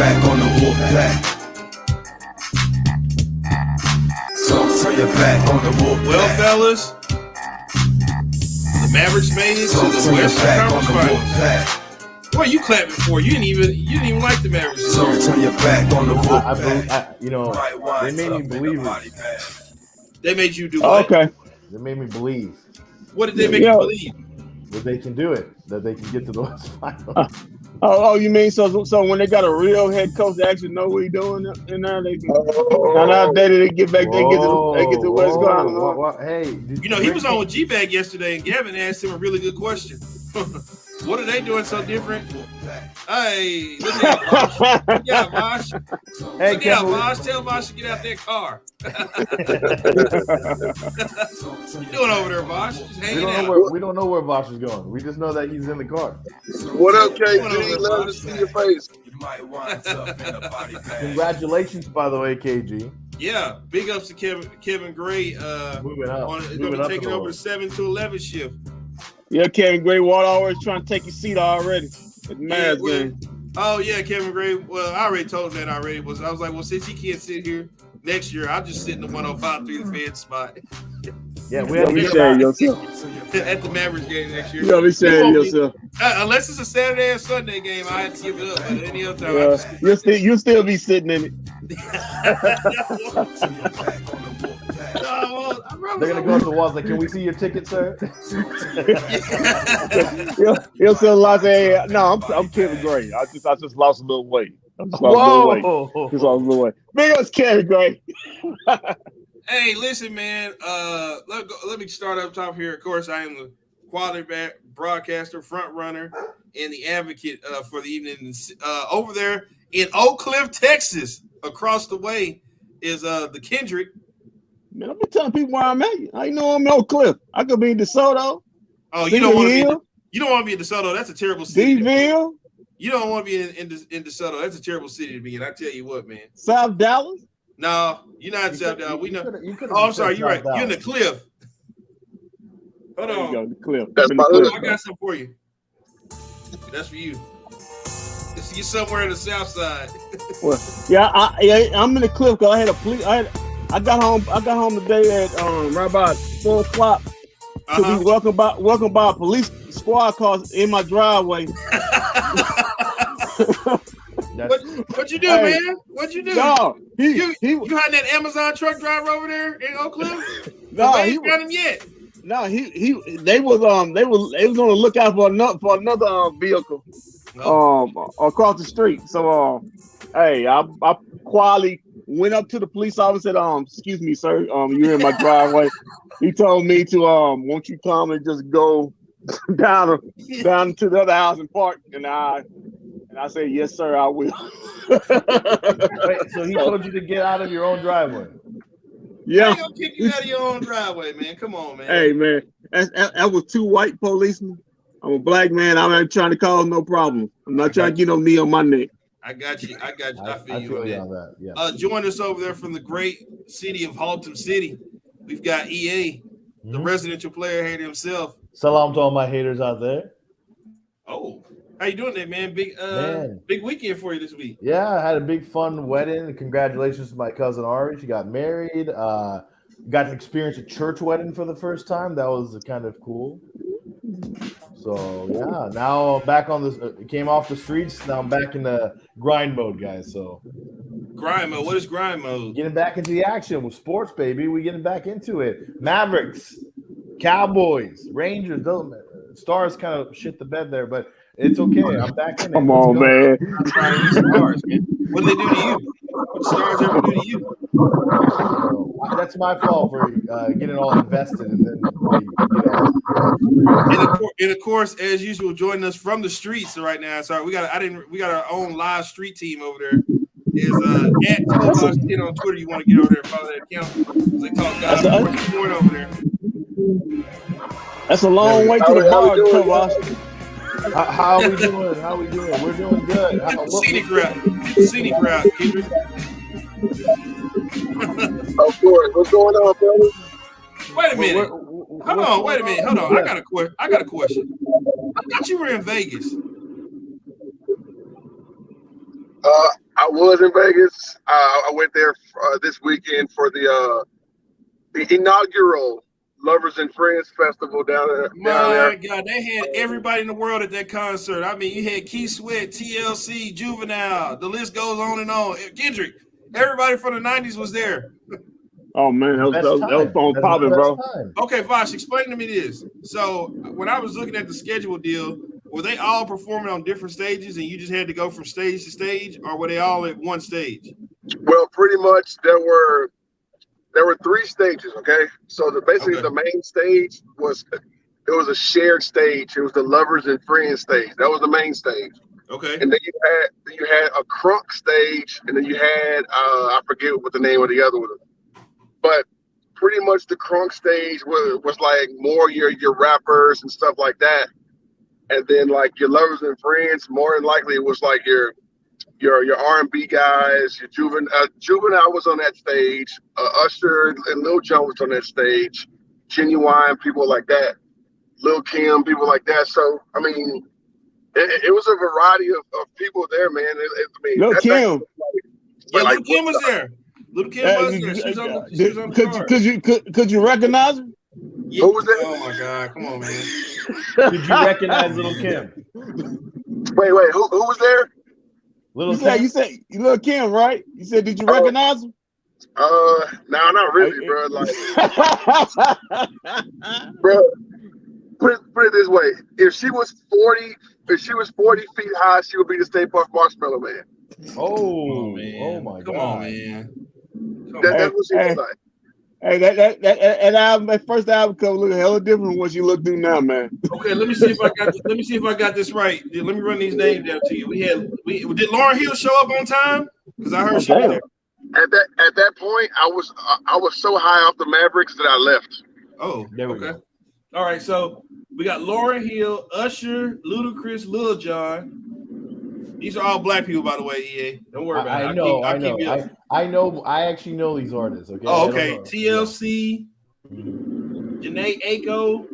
back on the wolf pack. So turn your back on the wolf pack. Well, fellas, the Mavericks made it to the Western Conference Finals. What are you clapping for? You didn't even like the Mavericks. So turn your back on the wolf pack. They made me believe it. They made you do what? Okay. They made me believe. What did they make you believe? That they can do it. That they can get to the West Finals. You mean so when they got a real head coach that actually know what he's doing, and now they can they get back, they get to West Finals. Hey, he was on with G-Bag yesterday, and Gavin asked him a really good question. What are they doing so different? Hey, look out, Vosh. Look out, Vosh. Hey, look out, Vosh. Tell Vosh to get out that car. What you doing over there, Vosh? Just hanging out. We don't know where Vosh is going. We just know that he's in the car. What up, KG? Love to see your face. Congratulations, by the way, KG. Yeah, big ups to Kevin Gray. Moving up. He's going to be taking over the 7 to 11 shift. Yeah, Kevin Gray, Water always trying to take your seat already. At the Mavs game. Oh yeah, Kevin Gray. Well, I already told him that already. I was like, well, since he can't sit here next year, I'll just sit in the 105 through the Fed spot. Yeah, we have to share yourself at the Mavericks game next year. You gotta be sharing yourself. Unless it's a Saturday or Sunday game, I had to give it up. But any other time, you'll still be sitting in it. They're gonna go to the walls like, can we see your ticket, sir? He'll still lie. Say, no, I'm Kevin Gray. I just lost a little weight. Just lost a little weight. Big ups, Kevin Gray. Hey, listen, man. Let me start up top here. Of course, I am the quarterback, broadcaster, front runner, and the advocate for the evening. Over there in Oak Cliff, Texas, across the way is the Kendrick. Man, I've been telling people where I'm at. I know I'm in Oak Cliff. I could be in DeSoto. Oh, you don't want to be in DeSoto. That's a terrible city. D-Ville. You don't want to be in DeSoto. That's a terrible city to be in. I tell you what, man. South Dallas. No, you're not in South Dallas. We know. I'm sorry. You're right. You're in the Cliff. Hold on. Go, the Cliff. I got something for you. That's for you. You're somewhere in the South Side. Well, I'm in the Cliff because I had a police. I got home today at right about 4:00 to be welcomed by a police squad cars in my driveway. What you do, man? What you do? No, you had that Amazon truck driver over there in Oak Cliff? No, he ain't found him yet. No, they was on the lookout for another vehicle across the street. So hey, I quietly went up to the police officer and said, excuse me, sir, you're in my driveway. He told me to won't you come and just go down to the other house and park, and I said, yes, sir, I will. Wait, so he told you to get out of your own driveway? Yeah. He gonna kick you out of your own driveway, man. Come on, man. Hey, man, that was 2 white policemen. I'm a black man. I'm not trying to cause no problem. I'm not trying to get no knee on my neck. I got you. I feel you on that. Yeah. Join us over there from the great city of Haltom City. We've got EA, the residential player hater himself. Salam to all my haters out there. Oh, how you doing there, man? Big weekend for you this week. Yeah, I had a big fun wedding. Congratulations to my cousin Ari. She got married. Got to experience a church wedding for the first time. That was kind of cool. So yeah, now I'm back on this. Came off the streets. Now I'm back in the grind mode, guys. So grind mode. What is grind mode? Getting back into the action with sports, baby. We getting back into it. Mavericks, Cowboys, Rangers. Those Stars kind of shit the bed there, but it's okay. I'm back in it. Come on, man. Stars, man. What did they do to you? What Stars ever do to you? That's my fault for getting all invested, and then and of course, as usual, joining us from the streets right now. Sorry, we got our own live street team over there. Is at Cowboys Schedule on Twitter. You want to get over there and follow that account? They talk guys over there. That's a long way to the bar, How are we doing? We're doing good. Scenic route, Kendrick. Of course. What's going on, brother? Wait a minute. Hold on. I got a question. I thought you were in Vegas. I was in Vegas. I went there this weekend for the inaugural Lovers and Friends Festival down there. My God, they had everybody in the world at that concert. I mean, you had Keith Sweat, TLC, Juvenile. The list goes on and on. Kendrick, everybody from the 90s was there. Oh, man, that was on popping, bro. Okay, Vosh, explain to me this. So when I was looking at the schedule deal, were they all performing on different stages and you just had to go from stage to stage, or were they all at one stage? Well, pretty much there were 3 stages, okay? So the main stage was a shared stage. It was the Lovers and Friends stage. That was the main stage. Okay. And then you had a crunk stage, and then you had I forget what the name of the other one was. But pretty much the crunk stage was like more your rappers and stuff like that. And then like your Lovers and Friends, more than likely it was like your R&B guys, your Juvenile was on that stage, Usher and Lil Jon was on that stage, Genuine, people like that, Lil Kim, people like that. So I mean, it was a variety of people there, man. Lil Kim, Lil Kim was there. Little Kim was there. She was on the card. Could you recognize her? Yeah. Who was that? Oh my God! Come on, man. Did you recognize Little Kim? Wait, who was there? You said Little Kim, right? You said, did you recognize him? No, not really, bro. Like, bro, put it this way: if she was 40 feet high, she would be the Stay Puft Marshmallow Man. Oh, man! Oh my God! Come on, man! That's what she was like. Hey, that album, that first album cover look hella different from what you look through now, man. Okay, let me see if I got this right. Let me run these names down to you. Did Lauryn Hill show up on time? Because I heard she was there. At that point, I was so high off the Mavericks that I left. Oh, there we okay. go. All right, so we got Lauryn Hill, Usher, Ludacris, Lil Jon. These are all black people, by the way, EA. Don't worry about it. I know. I actually know these artists. Okay. Oh, okay. TLC, Janae Aiko,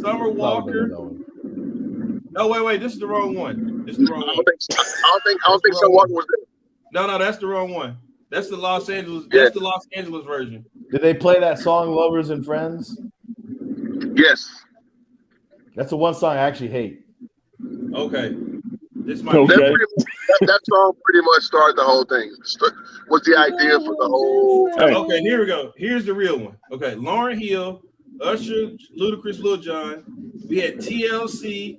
Summer Walker. No, wait. This is the wrong one. I don't think Summer Walker was there. No, that's the wrong one. That's the Los Angeles. Yeah. That's the Los Angeles version. Did they play that song "Lovers and Friends"? Yes. That's the one song I actually hate. Okay. This might that song pretty much started the whole thing. Was the idea for the whole? Okay, here we go. Here's the real one. Okay, Lauryn Hill, Usher, Ludacris, Lil Jon. We had TLC,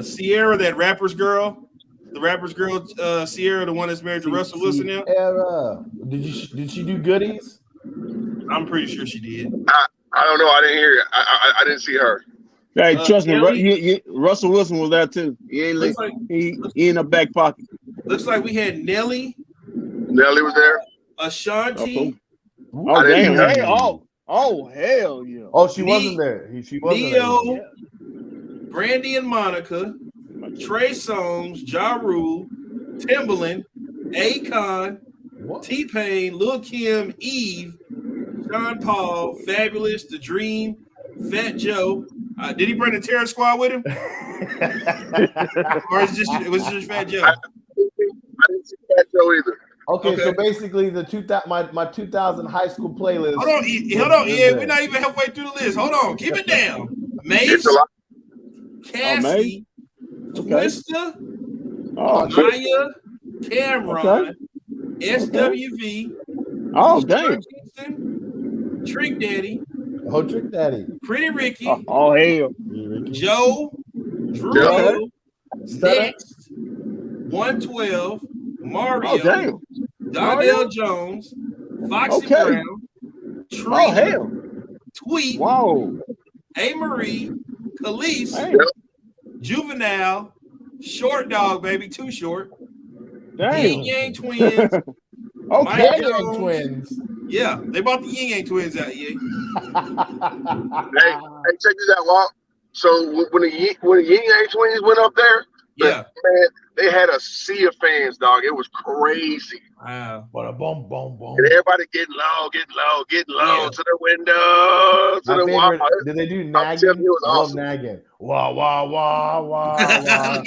Sierra, that rapper's girl. The rapper's girl, Sierra, the one that's married to Russell Wilson now. Sierra. Did she do goodies? I'm pretty sure she did. I don't know. I didn't hear it. I didn't see her. Hey, trust me, Russell Wilson was there too. He in the back pocket. Looks like we had Nelly. Nelly was there. Ashanti. Oh damn! Hey, oh hell yeah! Oh, she wasn't there. She wasn't Neo, there. Brandy and Monica, Trey Songz, Ja Rule, Timbaland, Akon, T-Pain, Lil Kim, Eve, Sean Paul, Fabulous, The Dream, Fat Joe. Did he bring the Terror Squad with him? Or was it just Fat Joe? I didn't see Fat Joe either. Okay, so basically my 2000 high school playlist. Hold on. Yeah, we're not even halfway through the list. Hold on, keep it down. Mace, Cassie, Twista, Maya, Cameron, SWV. Oh, damn. Trick Daddy. Oh, Trick Daddy. Pretty Ricky. Oh hell. Joe. Drew. Next. 112. Mario. Donnell Jones. Foxy Brown. Tree. Oh hell. Tweet. Whoa. A. Marie. Khalees. Juvenile. Short Dog, baby. Too short. Yin Yang Twins. Okay, Yang Twins. Yeah, they bought the Yin Yang Twins out. Yeah. Hey, check this out, Walt. So when the Yin Yang Twins went up there, man, they had a sea of fans, dog. It was crazy. Wow. Boom, boom, boom. And everybody getting low to the window, to the wall. Did they do nagging? It was awesome. Nagging. Wah, wah, wah, wah, wah.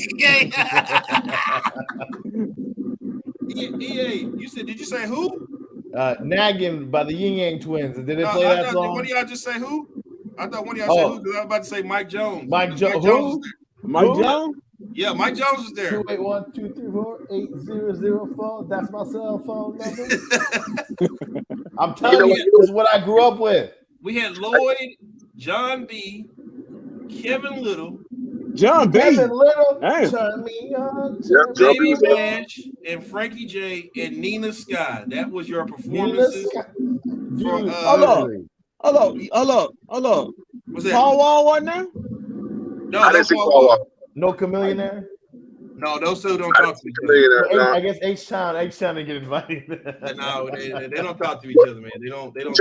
EA, you said, did you say who? Nagging by the Yin Yang Twins. Did they play I that thought, song? one of y'all just say who? I thought one of y'all said who, because I was about to say Mike Jones. Mike Jones. Was there. Mike Jones? Yeah, Mike Jones was there. 281-234-8004. That's my cell phone number. I'm telling you, this is what I grew up with. We had Lloyd, John B, Kevin Little, John B. Kevin Little, Hey. turn me on, Davey Nash, and Frankie J, and Nina Sky. That was your performances. Dude, Hold up. What's that? Paul Wall wasn't there? No, I didn't see Paul Wall. No Chameleonaire? No, those two don't I talk didn't to see each other. Chameleonaire. I guess H-Town didn't get invited. No, they don't talk to each other, man. They don't talk to each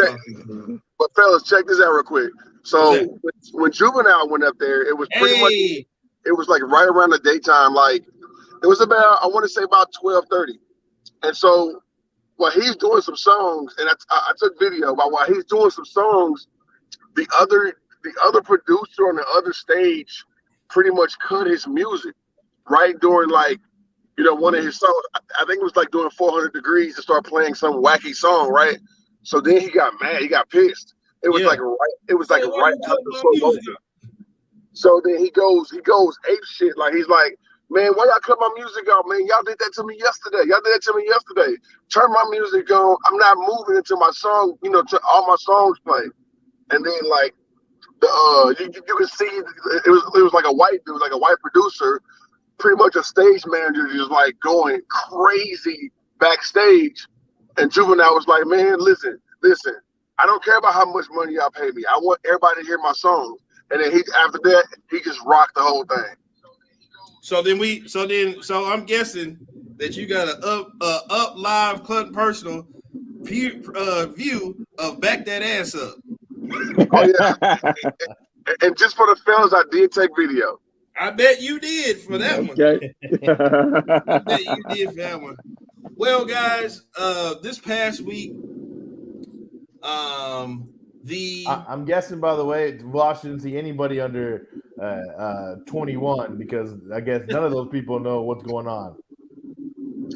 other. But fellas, check this out real quick. So when Juvenile went up there, it was pretty much, it was like right around the daytime. Like it was about, I want to say about 12:30. And so while he's doing some songs, and I took video about while he's doing some songs, the other producer on the other stage pretty much cut his music right during one of his songs. I think it was like doing 400 Degrees to start playing some wacky song, right? So then he got mad, he got pissed. It was right after the slow motion. So then he goes ape shit. Like he's like, man, why y'all cut my music off, man? Y'all did that to me yesterday. Turn my music on. I'm not moving until my song, to all my songs play. And then like you can see it was like a white dude, like a white producer, pretty much a stage manager, just like going crazy backstage. And Juvenile was like, man, listen, I don't care about how much money y'all pay me. I want everybody to hear my songs. And then after that, he just rocked the whole thing. So I'm guessing that you got a up live Clinton personal view of Back That Ass Up. Oh yeah. and just for the fellas, I did take video. I bet you did for that one. Okay. I bet you did for that one. Well, guys, this past week, I'm guessing, by the way, Vosh didn't see anybody under 21 because I guess none of those people know what's going on.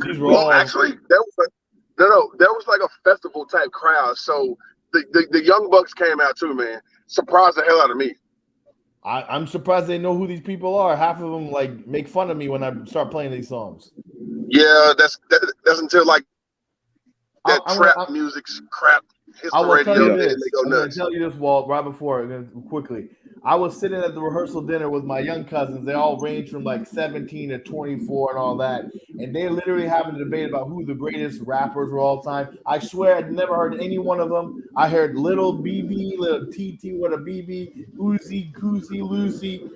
These were all actually, that was like a festival type crowd. So the Young Bucks came out too, man. Surprised the hell out of me. I'm surprised they know who these people are. Half of them like make fun of me when I start playing these songs. Yeah, that's until like that trap music's crap hits the radio and they go nuts. I'm going to tell you this, Walt, right before, quickly. I was sitting at the rehearsal dinner with my young cousins. They all range from like 17 to 24 and all that. And they're literally having a debate about who the greatest rappers were all time. I swear I'd never heard any one of them. I heard Little BB, Little TT, what a BB, Uzi, Koozie, Lucy.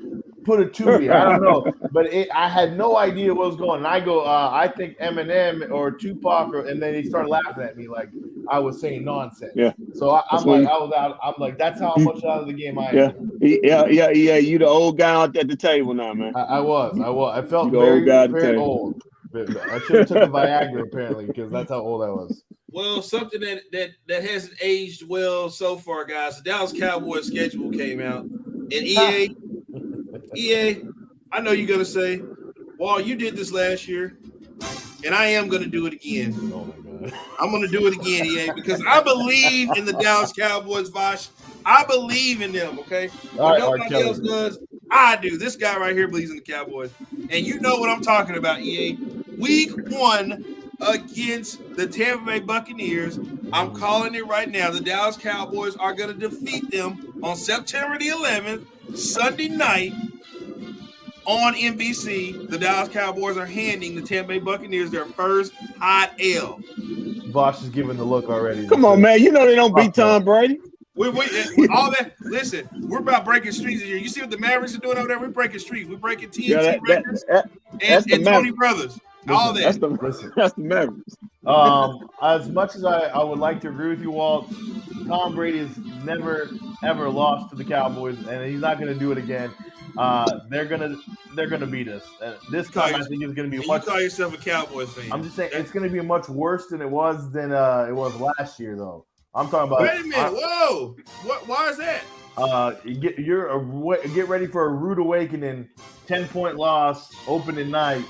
Put it to me. I don't know. But I had no idea what was going on. And I go, I think Eminem or Tupac, and then they started laughing at me like I was saying nonsense. Yeah. So I'm like, that's how much out of the game I am. Yeah. You the old guy at the table now, man. I was. I felt very old. I should have took a Viagra apparently because that's how old I was. Well, something that hasn't aged well so far, guys. The Dallas Cowboys schedule came out, and EA, I know you're gonna say, "Well, you did this last year, and I am gonna do it again." Oh my god! I'm gonna do it again, EA, because I believe in the Dallas Cowboys, Vosh. I believe in them. Okay, nobody else does. I do. This guy right here believes in the Cowboys, and you know what I'm talking about, EA. Week 1 against the Tampa Bay Buccaneers. I'm calling it right now. The Dallas Cowboys are going to defeat them on September the 11th, Sunday night on NBC. The Dallas Cowboys are handing the Tampa Bay Buccaneers their first hot L. Vosh is giving the look already. Come on, man. You know they don't beat Tom Brady. We all that. Listen, we're about breaking streets here. You see what the Mavericks are doing over there? We're breaking streets. We're breaking TNT records and Tony Brothers. All that. That's the Mavericks. As much as I would like to agree with you, Walt, Tom Brady has never ever lost to the Cowboys, and he's not going to do it again. They're gonna beat us. This time, I think it's going to be much. You call yourself a Cowboys fan? I'm just saying it's going to be much worse than it was last year, though. I'm talking about. Wait a minute! Whoa! Why is that? Get ready for a rude awakening. 10-point loss opening night.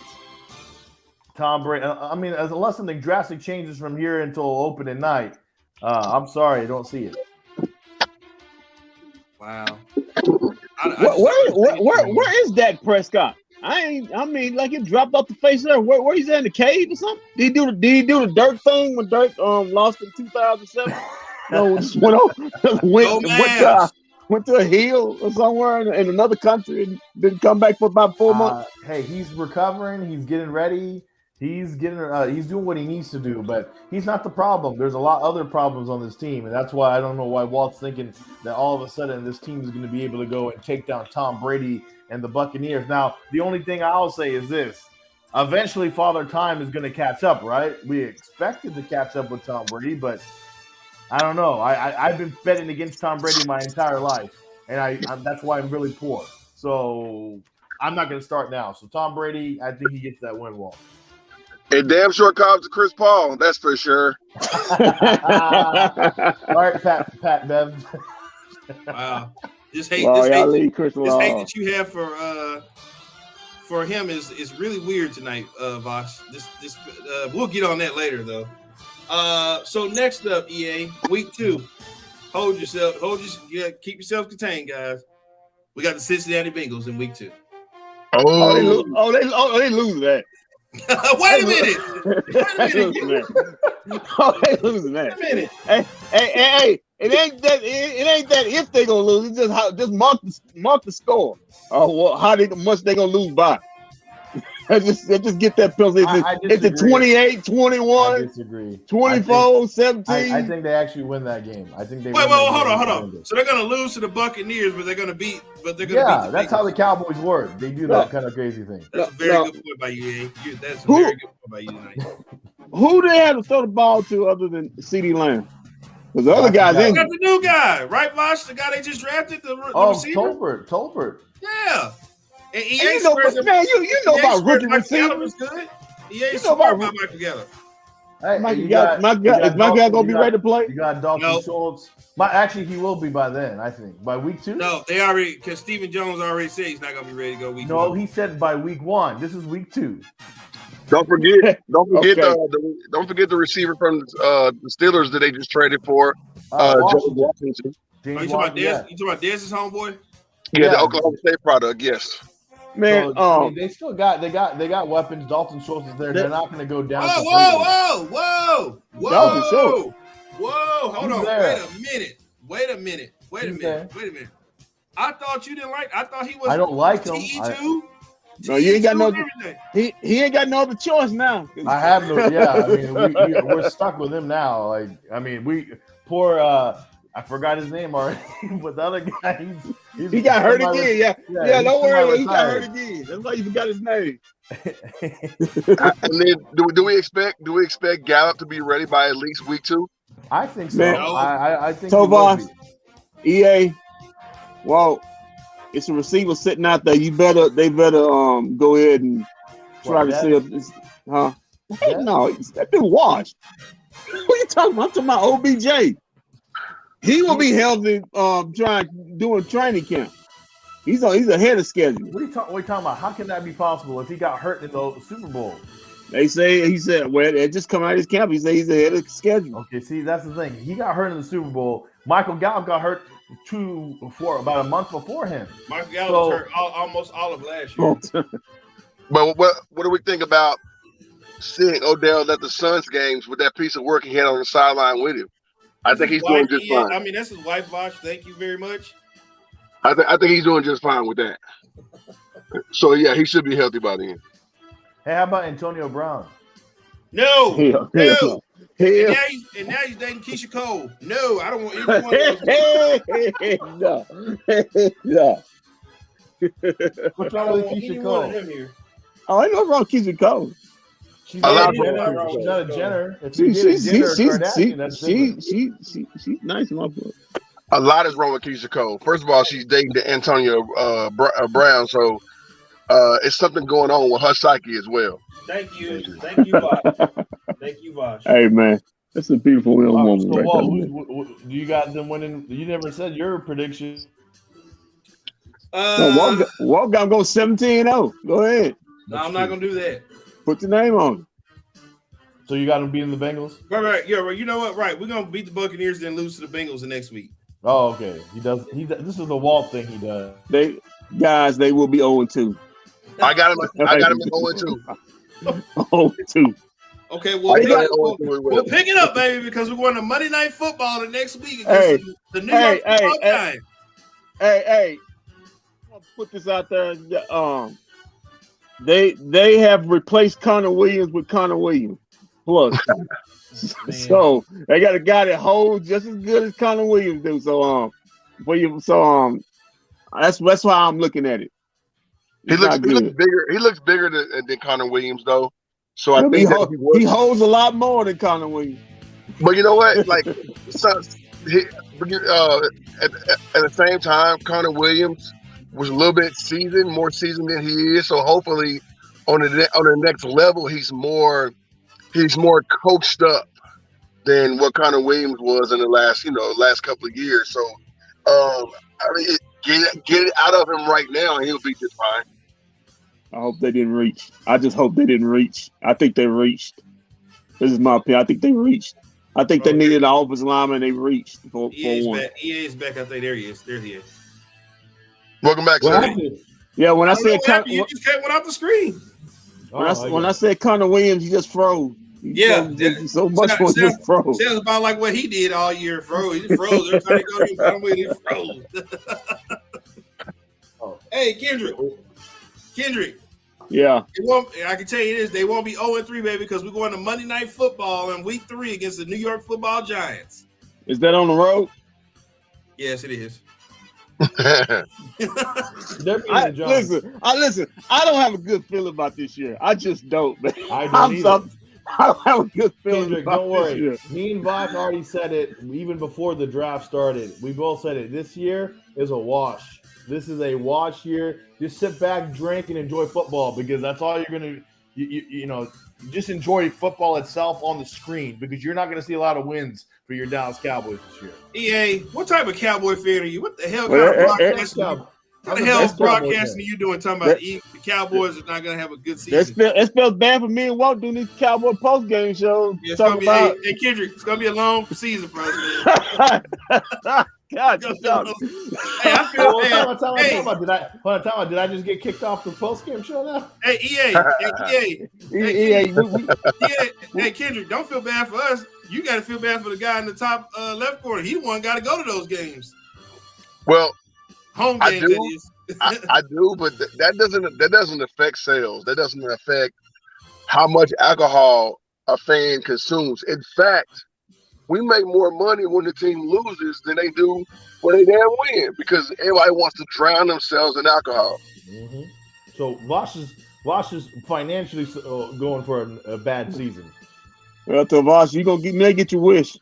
Tom Brady. I mean, unless something drastic changes from here until opening night, I'm sorry, I don't see it. Wow. Where is Dak Prescott? I mean, like it dropped off the face there. Where he's in the cave or something? Did he do the Dirk thing when Dirk lost in 2007? No, just went to a hill or somewhere in another country and didn't come back for about 4 months. Hey, he's recovering. He's getting ready. He's doing what he needs to do, but he's not the problem. There's a lot of other problems on this team, and that's why I don't know why Walt's thinking that all of a sudden this team is going to be able to go and take down Tom Brady and the Buccaneers. Now, the only thing I'll say is this. Eventually, Father Time is going to catch up, right? We expected to catch up with Tom Brady, but I don't know. I've been betting against Tom Brady my entire life, and that's why I'm really poor. So I'm not going to start now. So Tom Brady, I think he gets that win, Walt. It damn sure comes to Chris Paul, that's for sure. All right, Pat Bev. Wow. This hate that you have for him is really weird tonight, Vosh. We'll get on that later though. So next up, EA, week 2. Keep yourself contained, guys. We got the Cincinnati Bengals in week 2. They lose that. Wait a minute. They losing that. Wait a minute. Hey, it ain't that if they gonna lose. It's just mark the score. How much they gonna lose by. Just get that penalty. It's a 28, 21, I disagree. 24, 17. I think they actually win that game. I think they wait, hold on. So they're gonna lose to the Buccaneers, but they're gonna beat Yeah, that's how the Cowboys work. They do that kind of crazy thing. That's a very good point by you, A. That's a very good point by you tonight. Who they have to throw the ball to other than CeeDee Lamb? Because the other guys ain't got the new guy, right, Vosh? The guy they just drafted, the receiver? Tolbert. Yeah. And you know about rookie receivers. You know about Michael Gallup. Hey, my guy gonna be ready to play? You got Dalton Schultz. Actually, he will be by then. I think by week 2. No, they already because Stephen Jones already said he's not gonna be ready to go week 1. No, he said by week 1. This is week 2. Don't forget the receiver from the Steelers that they just traded for. Washington. You talking about Dez? You talking about Dez's homeboy? Yeah, the Oklahoma State product. Yes. Man, they still got weapons. Dalton Schultz is there. They're not going to go down. Whoa! Dalton Schultz. Whoa! Hold on. Wait a minute. I thought you didn't like. I thought he was. I don't like him. TE2. No, you ain't got no. He ain't got no other choice now. I have no. Yeah, I mean, we're stuck with him now. Like, I mean, I forgot his name already, but the other guy, he got hurt again. Yeah. Don't worry, he got hurt again. That's why you forgot his name. And then, do we expect Gallup to be ready by at least week 2? I think so. Man, I think. Tobias, EA, well, it's a receiver sitting out there. They better go ahead and try to see if it's, huh? Heck no, that been washed. What are you talking about? I'm talking about OBJ. He will be healthy doing training camp. He's ahead of schedule. What are you talking about? How can that be possible if he got hurt in the Super Bowl? He said, well, it just come out of his camp. He said he's ahead of schedule. Okay, see, that's the thing. He got hurt in the Super Bowl. Michael Gallup got hurt about a month before him. Michael Gallup was hurt almost all of last year. But what do we think about seeing Odell at the Suns games with that piece of work he had on the sideline with him? I think he's doing just fine. I mean, that's his wife, Vosh. Thank you very much. I think he's doing just fine with that. So, yeah, he should be healthy by then. Hey, how about Antonio Brown? No. Hell. And now he's dating Keisha Cole. No, I don't want either one of those. No. What's wrong with Keisha Cole? Oh, I know wrong with Keisha Cole. She's not a Jenner. She's nice, my boy. A lot is wrong with Keisha Cole. First of all, she's dating Antonio Brown, so it's something going on with her psyche as well. Thank you, Vosh. Hey, man, that's a beautiful young woman. So, right do you got them winning? You never said your prediction. Walt got to go 17-0. Go ahead. No, I'm not gonna do that. Put your name on So you got them beating the Bengals? Right. Yeah, right. You know what? Right. We're gonna beat the Buccaneers, then lose to the Bengals the next week. Oh, okay. He does. This is the Walt thing he does. They will be 0-2. I got him at 0-2. 0-2. Okay, I we'll got it 0-2 we'll pick it up, baby, because we're going to Monday Night Football the next week against the New York Football Giants. Hey, I'll put this out there. They have replaced Connor Williams with Connor Williams. Plus. So they got a guy that holds just as good as Connor Williams do. So that's why I'm looking at it. He looks bigger. He looks bigger than Connor Williams, though. So I think he holds a lot more than Connor Williams. But you know what? Like, at the same time, Connor Williams was a little bit more seasoned than he is. So hopefully, on the next level, he's more coached up than what Connor Williams was in the last couple of years. So, I mean, get it out of him right now, and he'll be just fine. I hope they didn't reach. I just hope they didn't reach. I think they reached. This is my opinion. I think they reached. I think they needed an offensive lineman. They reached for one. EA is back. I think there he is. There he is. Welcome back, sir. Yeah, when I said you just went off the screen. When I said Connor Williams, he just froze. So much more just froze. Sounds about like what he did all year. Froze. He just froze. Every time he go to Connor Williams, he froze. Hey, Kendrick. Yeah. I can tell you this. They won't be 0-3, baby, because we're going to Monday Night Football in Week 3 against the New York Football Giants. Is that on the road? Yes, it is. Listen. I don't have a good feeling about this year. I just don't, man. I don't have a good feeling Kendrick, about don't worry. this year. Me and Vach already said it even before the draft started. We both said it. This year is a wash. This is a wash year. Just sit back, drink, and enjoy football because that's all you're going to, just enjoy football itself on the screen because you're not going to see a lot of wins for your Dallas Cowboys this year. EA, what type of Cowboy fan are you? What the hell kind of broadcasting? What the hell is broadcasting are you doing talking about the Cowboys are not going to have a good season? It feels bad for me and Walt doing these Cowboy post-game shows. Yeah, it's gonna be, hey, Kendrick, it's going to be a long season for us, man. God, hey, I feel Did I just get kicked off the post-game show now? Hey, EA. Hey, Kendrick, don't feel bad for us. You got to feel bad for the guy in the top left corner. He the one got to go to those games. Well, home games, that is. I do, but that doesn't affect sales. That doesn't affect how much alcohol a fan consumes. In fact, we make more money when the team loses than they do when they damn win because everybody wants to drown themselves in alcohol. Mm-hmm. So Vosh is financially going for a bad season. Well, to Vosh, you gonna get your wish.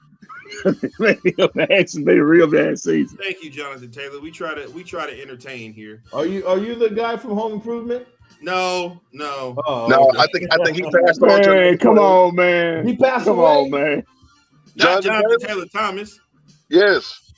Maybe a real bad season. Thank you, Jonathan Taylor. We try to entertain here. Are you the guy from Home Improvement? No. Oh, no, okay. I think he passed on. Hey, come on, man. He passed away. Come on, man. Not Jonathan Taylor Thomas. Yes.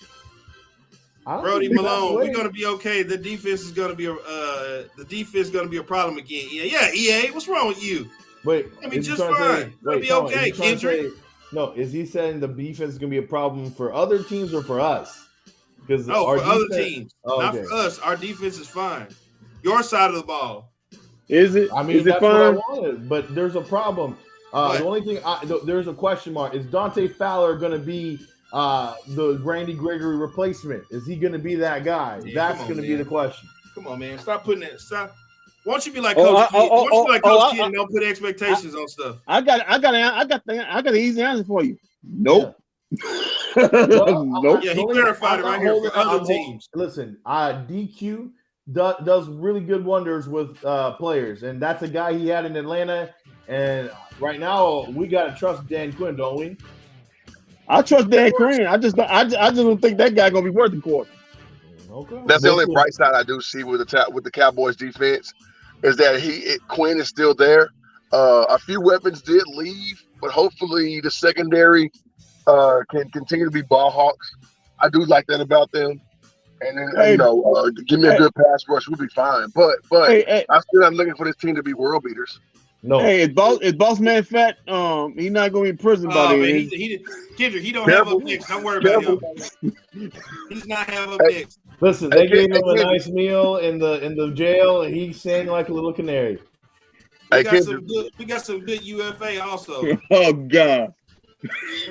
Brody Malone. We're gonna be okay. The defense is gonna be a problem again. Yeah. EA, what's wrong with you? Wait, I mean, just fine. It'll be okay, Kendrick. No, is he saying the defense is gonna be a problem for other teams or for us? Because for other teams, not for us. Our defense is fine. Your side of the ball. Is it? I mean, that's what I wanted, but there's a problem. The only thing there's a question mark. Is Dante Fowler going to be the Randy Gregory replacement? Is he going to be that guy? Yeah, that's going to be the question. Come on, man. Stop putting it. Stop. Why don't you be like Coach Kidd? Why don't you be like Coach Kidd and don't put expectations on stuff? I got the easy answer for you. Nope. Yeah. Nope. Yeah, he clarified it right here for other teams. Listen, DQ does really good wonders with players, and that's a guy he had in Atlanta. And right now, we gotta trust Dan Quinn, don't we? I trust Dan Quinn. I just don't think that guy gonna be worth the quarter. Okay. That's the only bright side I do see with the Cowboys defense is that Quinn is still there. A few weapons did leave, but hopefully the secondary can continue to be ball hawks. I do like that about them. And then give me a good pass rush, we'll be fine. But I'm still not looking for this team to be world beaters. No. Hey, is boss man fat? He's not going to be in prison by Oh, then. man, Kendrick, he don't have up next. Don't worry about him. He does not have up next. Listen, they gave him a nice meal in the jail, and he sang like a little canary. We got some good UFA also. Oh God.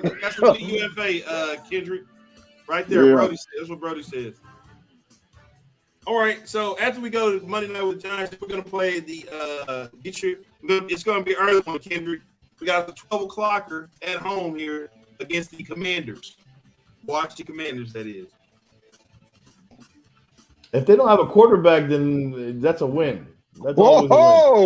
We got some good UFA, Kendrick. Right there, Yeah. Brody says. That's what Brody says. All right, so after we go to Monday Night with the Giants, we're gonna play the it's gonna be early one, Kendrick. We got the 12 o'clocker at home here against the Commanders. Watch the Commanders, that is. If they don't have a quarterback, then that's a win. That's Whoa,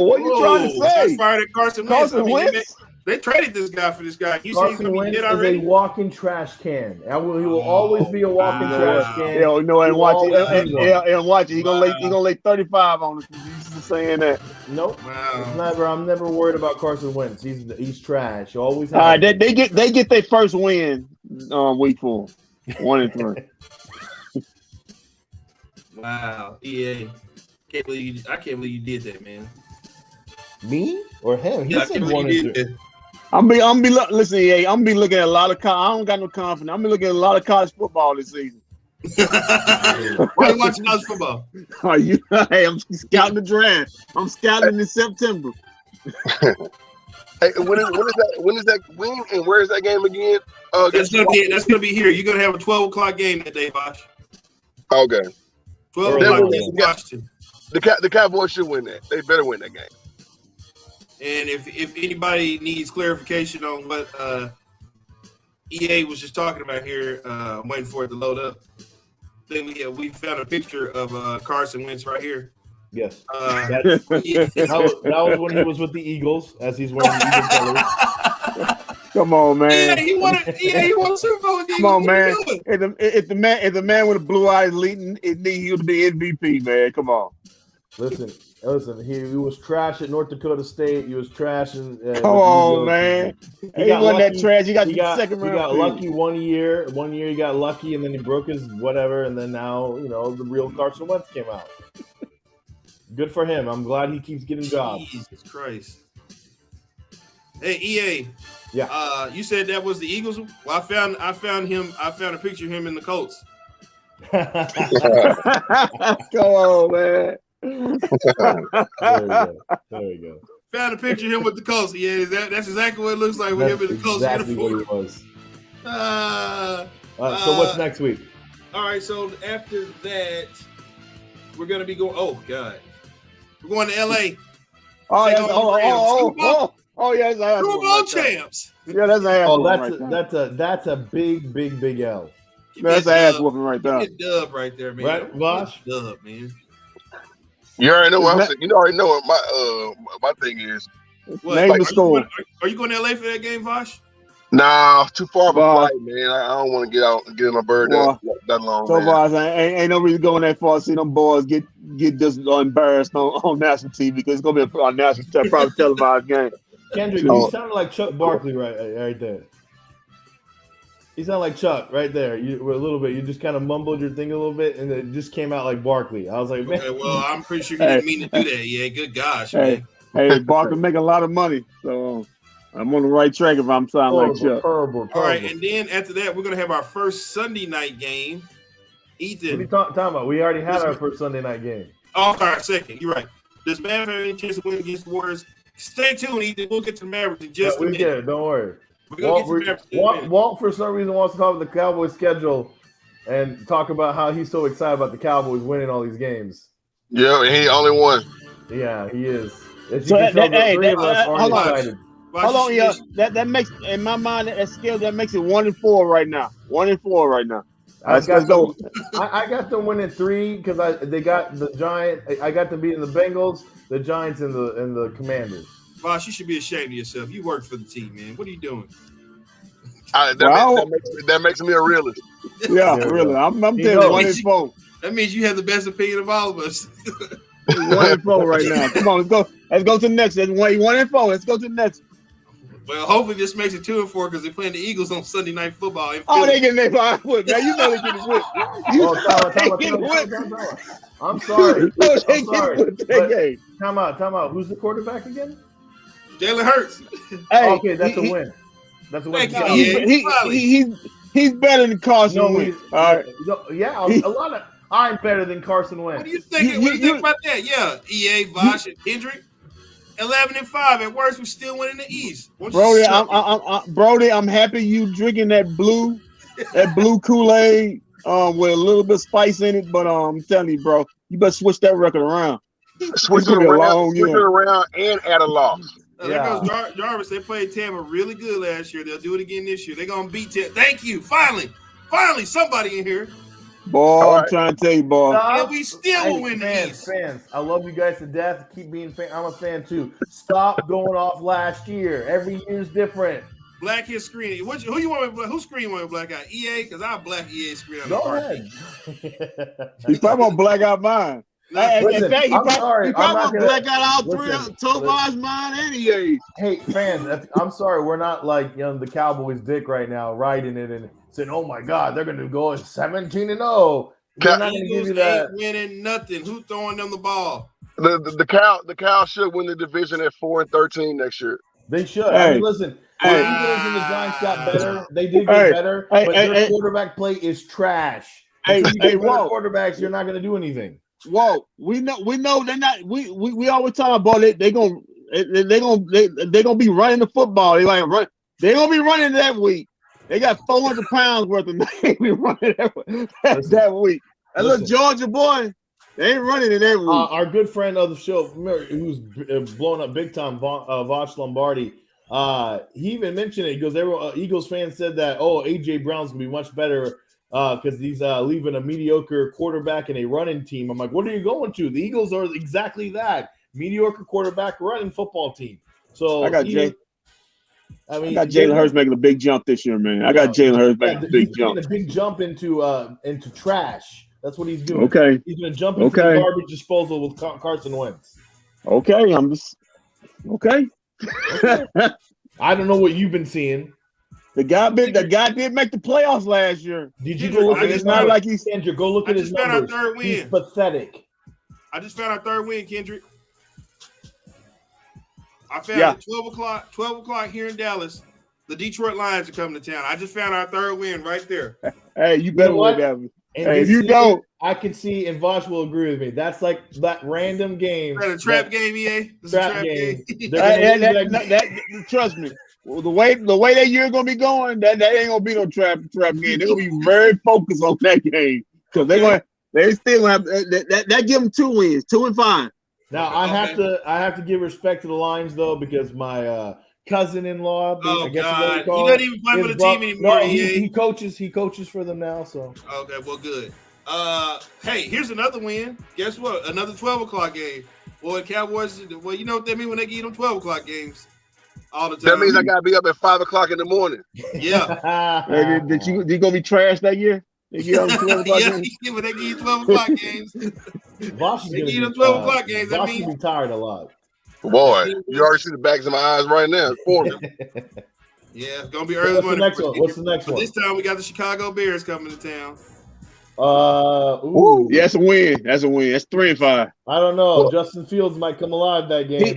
what are you trying to say? Shots fired at Carson Wentz. They traded this guy for this guy. You see he's Carson gonna be Wentz dead is already. a walking trash can. He will always be a walking trash can. Yeah, no, and watch it. Always And watch it. He gonna lay 35 on us. He's saying that. Nope. Wow. I'm never worried about Carson Wentz. He's trash. Always. All right, they get their first win week 4, 1-3. Wow, EA. I can't believe you did that, man. Me or him? He Yeah, I said can't believe 1 you and did 2. that. Listen, EA, I'm be looking at a lot of I don't got no confidence. I'm be looking at a lot of college football this season. Why are you watching college football? Are you? Hey, I'm scouting the draft. I'm scouting in September. Hey, when is that and where is that game again? That's gonna be here. You're gonna have a 12 o'clock game that day, Bosh. Okay. 12 Early o'clock game. against Washington. The Cowboys should win that. They better win that game. And if anybody needs clarification on what EA was just talking about here, I'm waiting for it to load up. Then we found a picture of Carson Wentz right here. Yes. Uh, That was when he was with the Eagles, as he's wearing the Eagles colors. Come on, man. he won Super Bowl with the Come on, Eagles. man. What you doing? If the man with the blue eyes leading, he would be MVP, man. Come on. Listen. He was trash at North Dakota State. He was trash in. Come on, man. He wasn't that trash. He got second round. He got lucky 1 year. 1 year he got lucky, and then he broke his whatever, and then now the real Carson Wentz came out. Good for him. I'm glad he keeps getting jobs. Jesus Christ. Hey, EA. Yeah. You said that was the Eagles. Well, I found a picture of him in the Colts. Come on, man. There we go. Found a picture of him with the Colts. Yeah, that's exactly what it looks like with him in the Colts exactly uniform. what he was. So So what's next week? All right, so after that, we're gonna be going. Oh God, we're going to LA. Yeah, that's Super Bowl champs. Yeah, that's an ass Oh, whooping right there. that's a big L. That's an ass whooping right there. Get dub right there, man. Right, Vosh? Dub, man. You already know what I'm saying. You already know what my thing is. What, Name the score. Are you going to LA for that game, Vosh? Nah, too far of a flight, man. I don't want to get out and get in my bird that long. So man. far, ain't no reason going that far to see them boys get just embarrassed on national TV because it's gonna be a national probably televised game. Kendrick, you sounded like Chuck Barkley right there. You sound like Chuck right there. You were a little bit. You just kind of mumbled your thing a little bit, and it just came out like Barkley. I was like, man. Okay, well, I'm pretty sure you didn't mean to do that. Yeah, good gosh, man. Hey, Barkley make a lot of money, so I'm on the right track if I'm sounding like Chuck. Terrible. All right, and then after that, we're gonna have our first Sunday night game. Ethan, What are you talking about? We already had our first Sunday night game. Oh, all right, second. You're right. Does Mavs have any chance to win against the Warriors? Stay tuned, Ethan. We'll get to the Mavericks in just a minute. Get it. Don't worry. We're gonna get to the Mavericks in a minute. Walt, for some reason, wants to talk about the Cowboys schedule and talk about how he's so excited about the Cowboys winning all these games. Yeah, and he only won. Yeah, he is. As you So can tell, the hey, three of us are hold on. excited. Hold on, yeah. That makes in my mind that scale that makes it 1-4 right now. 1-4 right now. I got go. I got them winning 3 because they got the Giant. I got them beating the Bengals, the Giants, and the Commanders. Vosh, you should be ashamed of yourself. You work for the team, man. What are you doing? That makes me a realist. Yeah, really. I'm telling you, 1-4. That means you have the best opinion of all of us. 1-4 right now. Come on, let's go. Let's go to the next. That's 1-4. Let's go to the next. Well, hopefully this makes it 2-4 because they're playing the Eagles on Sunday Night Football. Oh, they getting their behind whipped. Now you know they getting whipped. I'm sorry. Time out. Who's the quarterback again? Jalen Hurts. Hey, Okay, that's a win. That's a win. Thank you, He's better than Carson Wentz. All right. I'm better than Carson Wentz. What do you think? What do you think about that? Yeah, EA, Vosh, and Kendrick, 11-5. At worst, we still winning the East. Brody, I'm happy you drinking that blue Kool-Aid with a little bit of spice in it. But I'm telling you, bro, you better switch that record around. Switch it around and add a loss. There goes Jarvis. They played Tampa really good last year. They'll do it again this year. They're gonna beat Tampa. Thank you. Finally, somebody in here. Boy, I'm trying to tell you, boy. And we still will win the East. Fans, I love you guys to death. Keep being fans. I'm a fan too. Stop going off last year. Every year's different. Black his screen. Who you want? Whose screen you want to black out? EA, because I'll black EA screen. Go ahead. He probably gonna black out mine. Listen, in fact, he probably gonna black out all three of Tovar's, mine, and EA. Hey, fans, I'm sorry. We're not like the Cowboys' dick right now, riding it and saying, "Oh my God, they're going to go 17-0." They're not going to give you that. Ain't winning nothing. Who's throwing them the ball? The Cows should win the division at 4-13 next year. They should. I mean, listen. The Eagles and the Giants got better. They did get better, but their quarterback play is trash. Quarterbacks, you're not going to do anything. Whoa, we know they're not. We always talk about it. They're gonna be running the football. They're gonna be running that week. They got 400 pounds worth of they be running that week. That little Georgia boy, they ain't running in that week. Our good friend of the show, who's blowing up big time, Vosh Lombardi. He even mentioned it. He goes, everyone, Eagles fans said that AJ Brown's gonna be much better. Because he's leaving a mediocre quarterback and a running team. I'm like, what are you going to? The Eagles are exactly that. Mediocre quarterback running football team. So I got Jalen Hurts making a big jump this year, man. I got Jalen Hurts making a big jump. A big jump into trash. That's what he's doing. Okay. He's going to jump into the garbage disposal with Carson Wentz. Okay. Okay. I don't know what you've been seeing. The guy did make the playoffs last year. Did you go look at his numbers? Like he's Kendrick. Go look at his numbers. Our third win. He's pathetic. I just found our third win, Kendrick. I found at 12 o'clock here in Dallas. The Detroit Lions are coming to town. I just found our third win right there. Hey, you better look at me. Hey, if you don't, I can see, and Vosh will agree with me. That's like that random game. That's a trap game, EA. Trap game. Trust me. Well, the way that year gonna be going, that ain't gonna be no trap game. They're gonna be very focused on that game because they still have that give them 2 wins, 2-5. Now I have to give respect to the Lions though because my cousin-in-law, I guess God, he doesn't even play for the team anymore. No, he coaches for them now. So okay, well, good. Hey, here's another win. Guess what? Another 12 o'clock game. Boy, Cowboys. Well, you know what that means when they give them 12 o'clock games. All the time. That means I gotta be up at 5 o'clock in the morning. Yeah. Did you gonna be trash that year? They give them 12 o'clock games. Yeah, but they give you 12 o'clock games. They give them 12 o'clock games. That means be tired a lot. Boy, you already see the bags of my eyes right now. Yeah, it's gonna be early morning. What's the next one? This time we got the Chicago Bears coming to town. Yeah, that's a win. That's 3-5. I don't know. Justin Fields might come alive that game.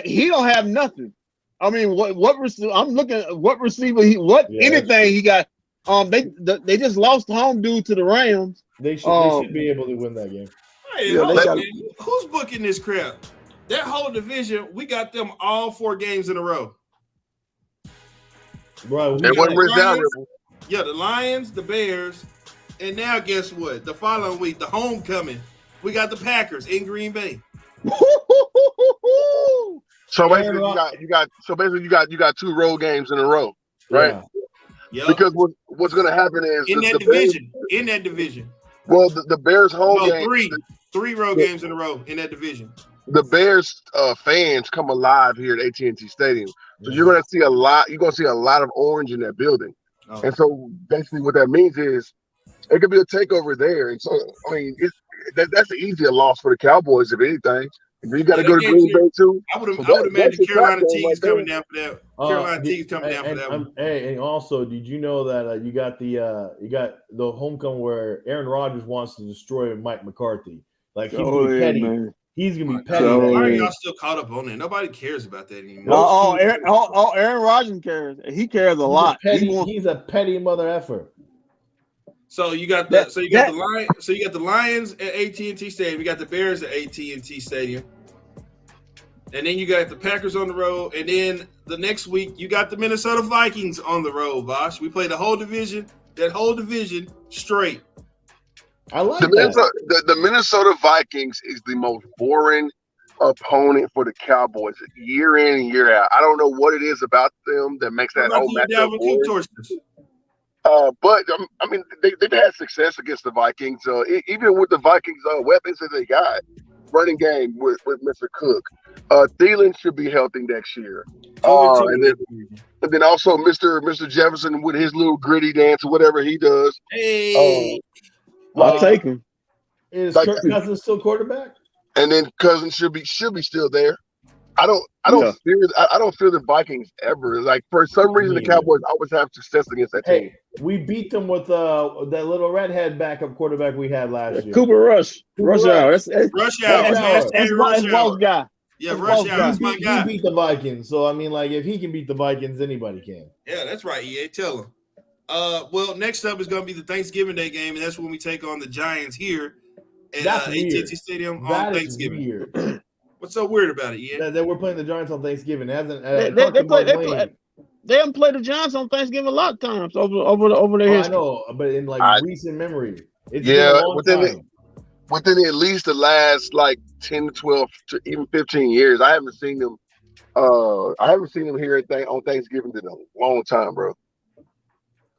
He don't have nothing. I mean, what receiver? I'm looking at what receiver anything he got. They just lost home due to the Rams. They should be able to win that game. Hey, who's booking this crap? That whole division, we got them all 4 games in a row. Bro, yeah, the Lions, the Bears, and now guess what? The following week, the homecoming, we got the Packers in Green Bay. So basically, you got 2 road games in a row, right? Yeah. Because what's going to happen is in that division. Well, the Bears home game. 3 road games in a row in that division. The Bears fans come alive here at AT&T Stadium, so you're going to see a lot. You're going to see a lot of orange in that building. Oh. And so basically what that means is it could be a takeover there. And so, I mean, that's an easier loss for the Cowboys, if anything. You got to go to Green Bay, too. I would imagine Carolina team's coming down for that. Carolina team's coming down for that one. Hey, and also, did you know that you got the homecoming where Aaron Rodgers wants to destroy Mike McCarthy? Like, he's petty. Man. He's gonna be petty. So- Why are y'all still caught up on that? Nobody cares about that anymore. Oh, Aaron Rodgers cares. He cares a lot. He's a petty mother effer. So you got the you got the Lions at AT&T Stadium. You got the Bears at AT&T Stadium, and then you got the Packers on the road. And then the next week you got the Minnesota Vikings on the road. Bosh, we play the whole division. That whole division straight. I like that. The Minnesota Vikings is the most boring opponent for the Cowboys year in and year out. I don't know what it is about them that makes that whole matchup boring. But I mean, they've had success against the Vikings. Even with the Vikings weapons that they got, running game with Mr. Cook, Thielen should be healthy next year. And then also Mr. Jefferson with his little gritty dance or whatever he does. Hey, I'll take him. Is Kirk Cousins still quarterback? And then Cousins should be still there. I don't fear the Vikings ever. Like for some reason, the Cowboys always have success against that team. Hey, we beat them with that little redhead backup quarterback we had last year. Cooper Rush. Rush Hour. Rush Hour. That's Walt's guy. Yeah, Rush Hour is my guy. He beat the Vikings. So I mean, like, if he can beat the Vikings, anybody can. Yeah, that's right. EA, tell him. Well, next up is going to be the Thanksgiving Day game, and that's when we take on the Giants here at AT&T Stadium on Thanksgiving. Weird. What's so weird about it? Yeah, that we're playing the Giants on Thanksgiving. They haven't played the Giants on Thanksgiving a lot of times over the history. I know, but in recent memory, it's within at least the last 10 to 12 to even 15 years, I haven't seen them. I haven't seen them here on Thanksgiving in a long time, bro.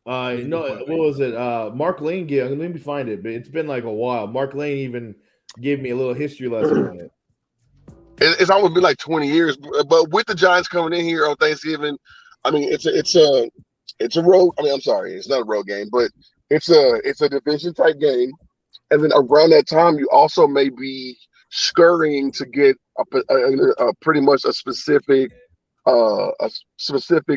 No, what was it? Mark Lane gave. Let me find it, but it's been a while. Mark Lane even gave me a little history lesson on it. It's almost been 20 years, but with the Giants coming in here on Thanksgiving, I mean it's a road. I mean, I'm sorry, it's not a road game, but it's a division type game, and then around that time you also may be scurrying to get a pretty much a specific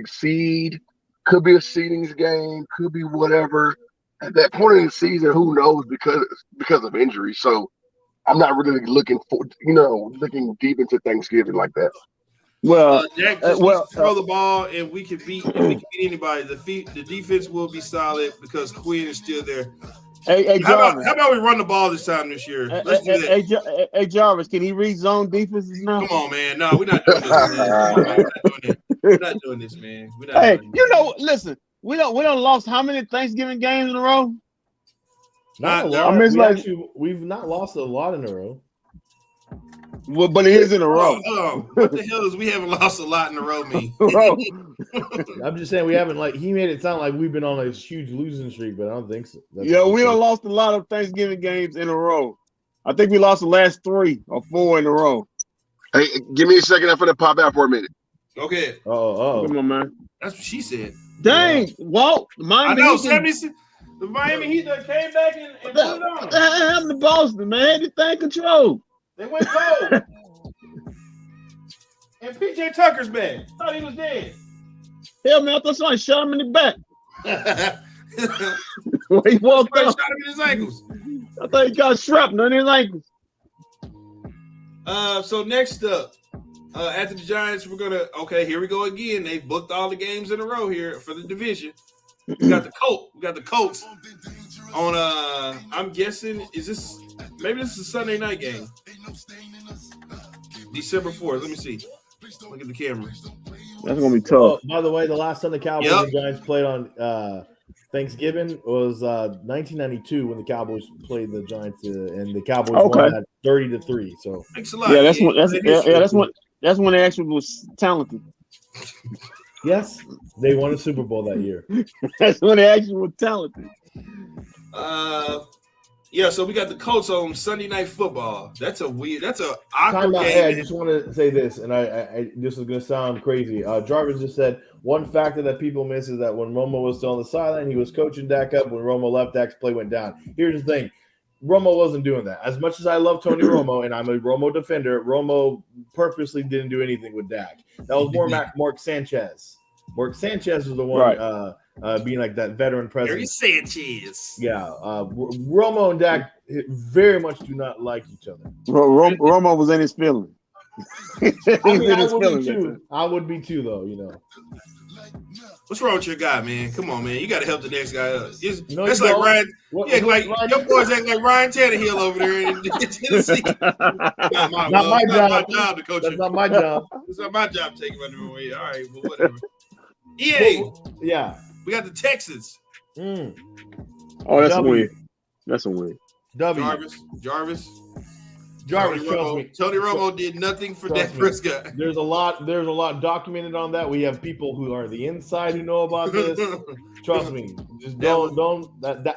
seed. Could be a seedings game, could be whatever. At that point in the season, who knows because of injury. So I'm not really looking deep into Thanksgiving like that. Well, Jack just needs to throw the ball, and we can beat anybody. The defense will be solid because Quinn is still there. Hey, Jarvis. How about we run the ball this time this year? Let's do that. Hey, Jarvis, can he read zone defenses now? Come on, man. No, we're not doing this, man. We're not doing this, man. Listen, we don't lost how many Thanksgiving games in a row? Not a lot. We've not lost a lot in a row. Well, but it is in a row. What the hell is we haven't lost a lot in a row mean? I'm just saying we haven't he made it sound like we've been on a huge losing streak, but I don't think so. We don't lost a lot of Thanksgiving games in a row. I think we lost the last 3 or 4 in a row. Hey, give me a second. I'm gonna pop out for a minute. Okay. Come on, man. That's what she said. Dang, Walt. I know. The Miami Heat that came back and put it on. What happened to Boston, man? This thing control. They went cold. And PJ Tucker's back. Thought he was dead. Hell, man, I thought somebody shot him in the back. He walked up. Shot him in his ankles. I thought he got shrapnel in his ankles. So next up, after the Giants, here we go again. They've booked all the games in a row here for the division. We got the Colts on I'm guessing maybe this is a Sunday night game. December 4th. Let me see. Look at the camera. That's gonna be tough. By the way, the last time the Cowboys and Giants played on Thanksgiving was 1992 when the Cowboys played the Giants and the Cowboys won at 30-3. So thanks a lot. Yeah, that's when they actually was talented. Yes, they won a Super Bowl that year. That's when they actually were talented. So we got the Colts on Sunday Night Football. That's awkward game. Hey, I just want to say this, and I this is going to sound crazy. Jarvis just said one factor that people miss is that when Romo was still on the sideline, he was coaching Dak up. When Romo left, Dak's play went down. Here's the thing. Romo wasn't doing that. As much as I love Tony Romo, and I'm a Romo defender, Romo purposely didn't do anything with Dak. That was more Mark Sanchez. Mark Sanchez was the one being like that veteran president. Sanchez. Yeah. Romo and Dak very much do not like each other. Romo was in his feelings. I would be too, though. You know. What's wrong with your guy, man? Come on, man. You got to help the next guy up. No, that's like Ryan. Your boys act like Ryan Tannehill over there in Tennessee. Not my job to coach. That's not my job. It's not my job to take him under the way. All right, but whatever. EA. Yeah. We got the Texans. Oh, that's a win. That's a win. W. Jarvis. Trust me. Tony Romo did nothing for Dak Prescott. There's a lot documented on that. We have people who are the inside who know about this. Trust me. Just don't.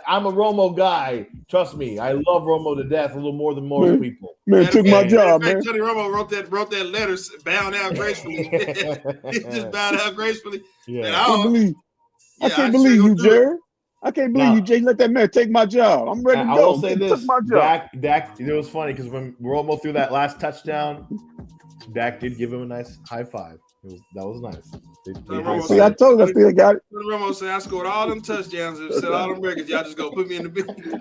I'm a Romo guy. Trust me. I love Romo to death a little more than most people. Man, took my job, man. Tony Romo wrote that letter, bowing out gracefully. He just bowed out gracefully. Yeah. I can't believe you, Jared. I can't believe you, Jay. Let that man take my job. I'm ready to go. I will say this. Took my job. Dak, it was funny because when Romo threw that last touchdown, Dak did give him a nice high five. That was nice. See, I told you, I still got it. Romo said, I scored all them touchdowns and set all them records. Y'all just go put me in the building.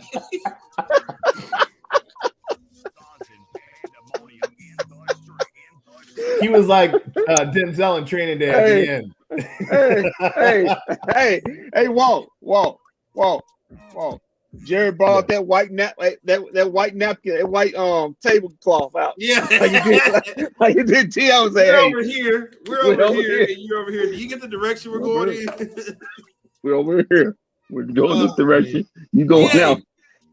He was like Denzel in Training Day at the end. Hey, Walt. Jared brought that white that white napkin, that white tablecloth out. Yeah, like you did. T.O. say, we're over here, and you're over here. Do you get the direction we're going in? We're over here. We're going this direction. You going now?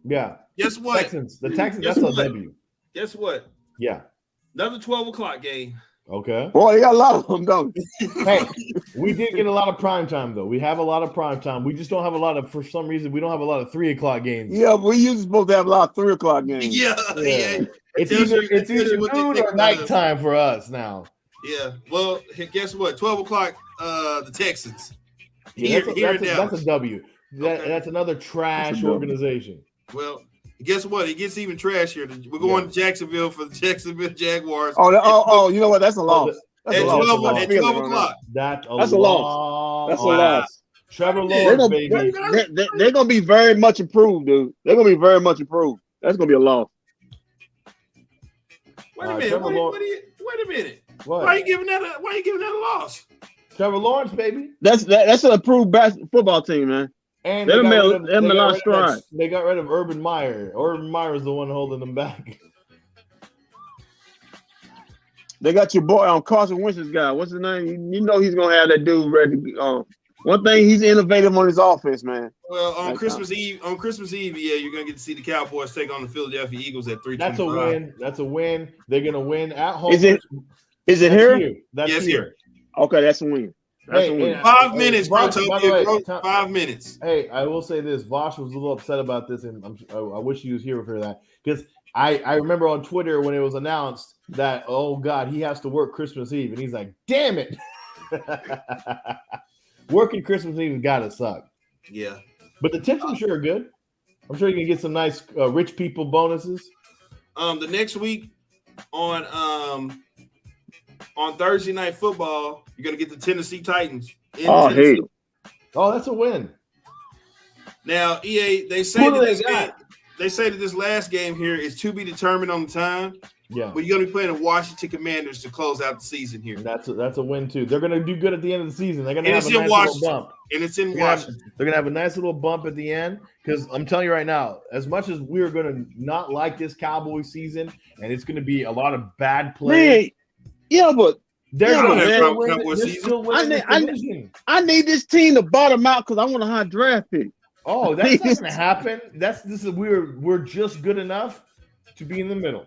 Yeah. Guess what? The Texans. That's a W. Guess what? Yeah. Another 12 o'clock game. Okay. Boy, they got a lot of them, don't they? Hey, we did get a lot of prime time, though. We have a lot of prime time. We just don't have a lot of, for some reason, we don't have a lot of 3 o'clock games. Yeah, but we usually supposed to have a lot of 3 o'clock games. Yeah. It's either noon or nighttime for us now. Yeah. Well, guess what? 12 o'clock, the Texans. Yeah, that's a W. That's another trash organization. Well, guess what? It gets even trashier. We're going to Jacksonville for the Jacksonville Jaguars. Oh, you know what? That's a loss. At 12 o'clock. That's a loss. That's a loss. Trevor Lawrence, baby. They're going to be very much improved, dude. They're going to be very much improved. That's going to be a loss. Wait a minute. What? Why are you giving that a loss? Trevor Lawrence, baby. That's an improved football team, man. And they got rid of Urban Meyer. Urban Meyer is the one holding them back. They got your boy on Carson Wentz's guy. What's his name? You know he's gonna have that dude ready. One thing, he's innovative on his offense, man. Well, on Christmas Eve, yeah, you're gonna get to see the Cowboys take on the Philadelphia Eagles at 3:25. That's a win. That's a win. They're gonna win at home. Is it here? That's here. Okay, that's a win. That's a win. 5 minutes, bro. 5 minutes. Hey, I will say this. Vosh was a little upset about this, and I wish he was here for that. Because I remember on Twitter when it was announced that, oh, God, he has to work Christmas Eve. And he's like, damn it. Working Christmas Eve has got to suck. Yeah. But the tips, I'm sure, are good. I'm sure you can get some nice rich people bonuses. The next week on Thursday Night Football, you're gonna get the Tennessee Titans. Hey. Oh, that's a win. Now, EA, they say that this last game here is to be determined on the time. Yeah. But you're gonna be playing the Washington Commanders to close out the season here. That's a win too. They're gonna do good at the end of the season. They're gonna have a nice little bump. And it's in Washington. They're gonna have a nice little bump at the end because I'm telling you right now, as much as we're gonna not like this Cowboys season, and it's gonna be a lot of bad play. Yeah, but they're I need this team to bottom out because I want a high draft pick. Oh, that's not gonna happen. We're just good enough to be in the middle.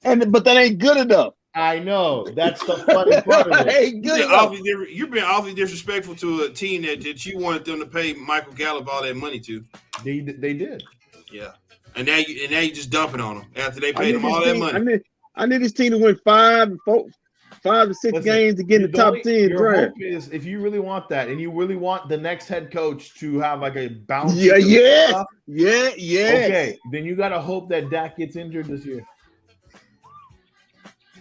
But that ain't good enough. I know. That's the funny part of it. You're being awfully disrespectful to a team that you wanted them to pay Michael Gallup all that money to. They did. Yeah. And now you just dumping on them after they paid them all that money. I need this team to win 5 to 6 games to get in the top 10 your draft. hope is if you really want that and you really want the next head coach to have like a bounce. Yeah. Okay, then you got to hope that Dak gets injured this year.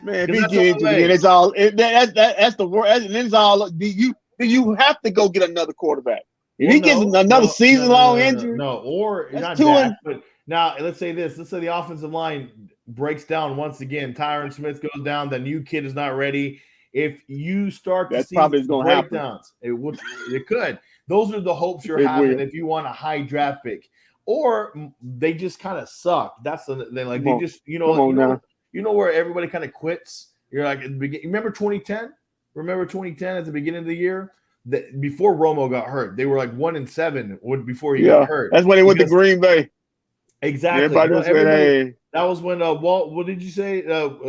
Man, if he gets injured, then it's all that's the worst. And it's all. Do you have to go get another quarterback? If he gets another season-long injury, or that's not two Dak, but Now, let's say this. Let's say the offensive line breaks down once again. Tyron Smith goes down. The new kid is not ready. If you start to see breakdowns, it could. Those are the hopes you're having if you want a high draft pick. Or they just kind of suck. That's the thing. Like they just, you know where everybody kind of quits. You're like, at the beginning. Remember 2010? Remember 2010 at the beginning of the year? Before Romo got hurt, they were like 1-7 before he got hurt. That's when they went to Green Bay. Exactly. Everybody that was when Walt. What did you say?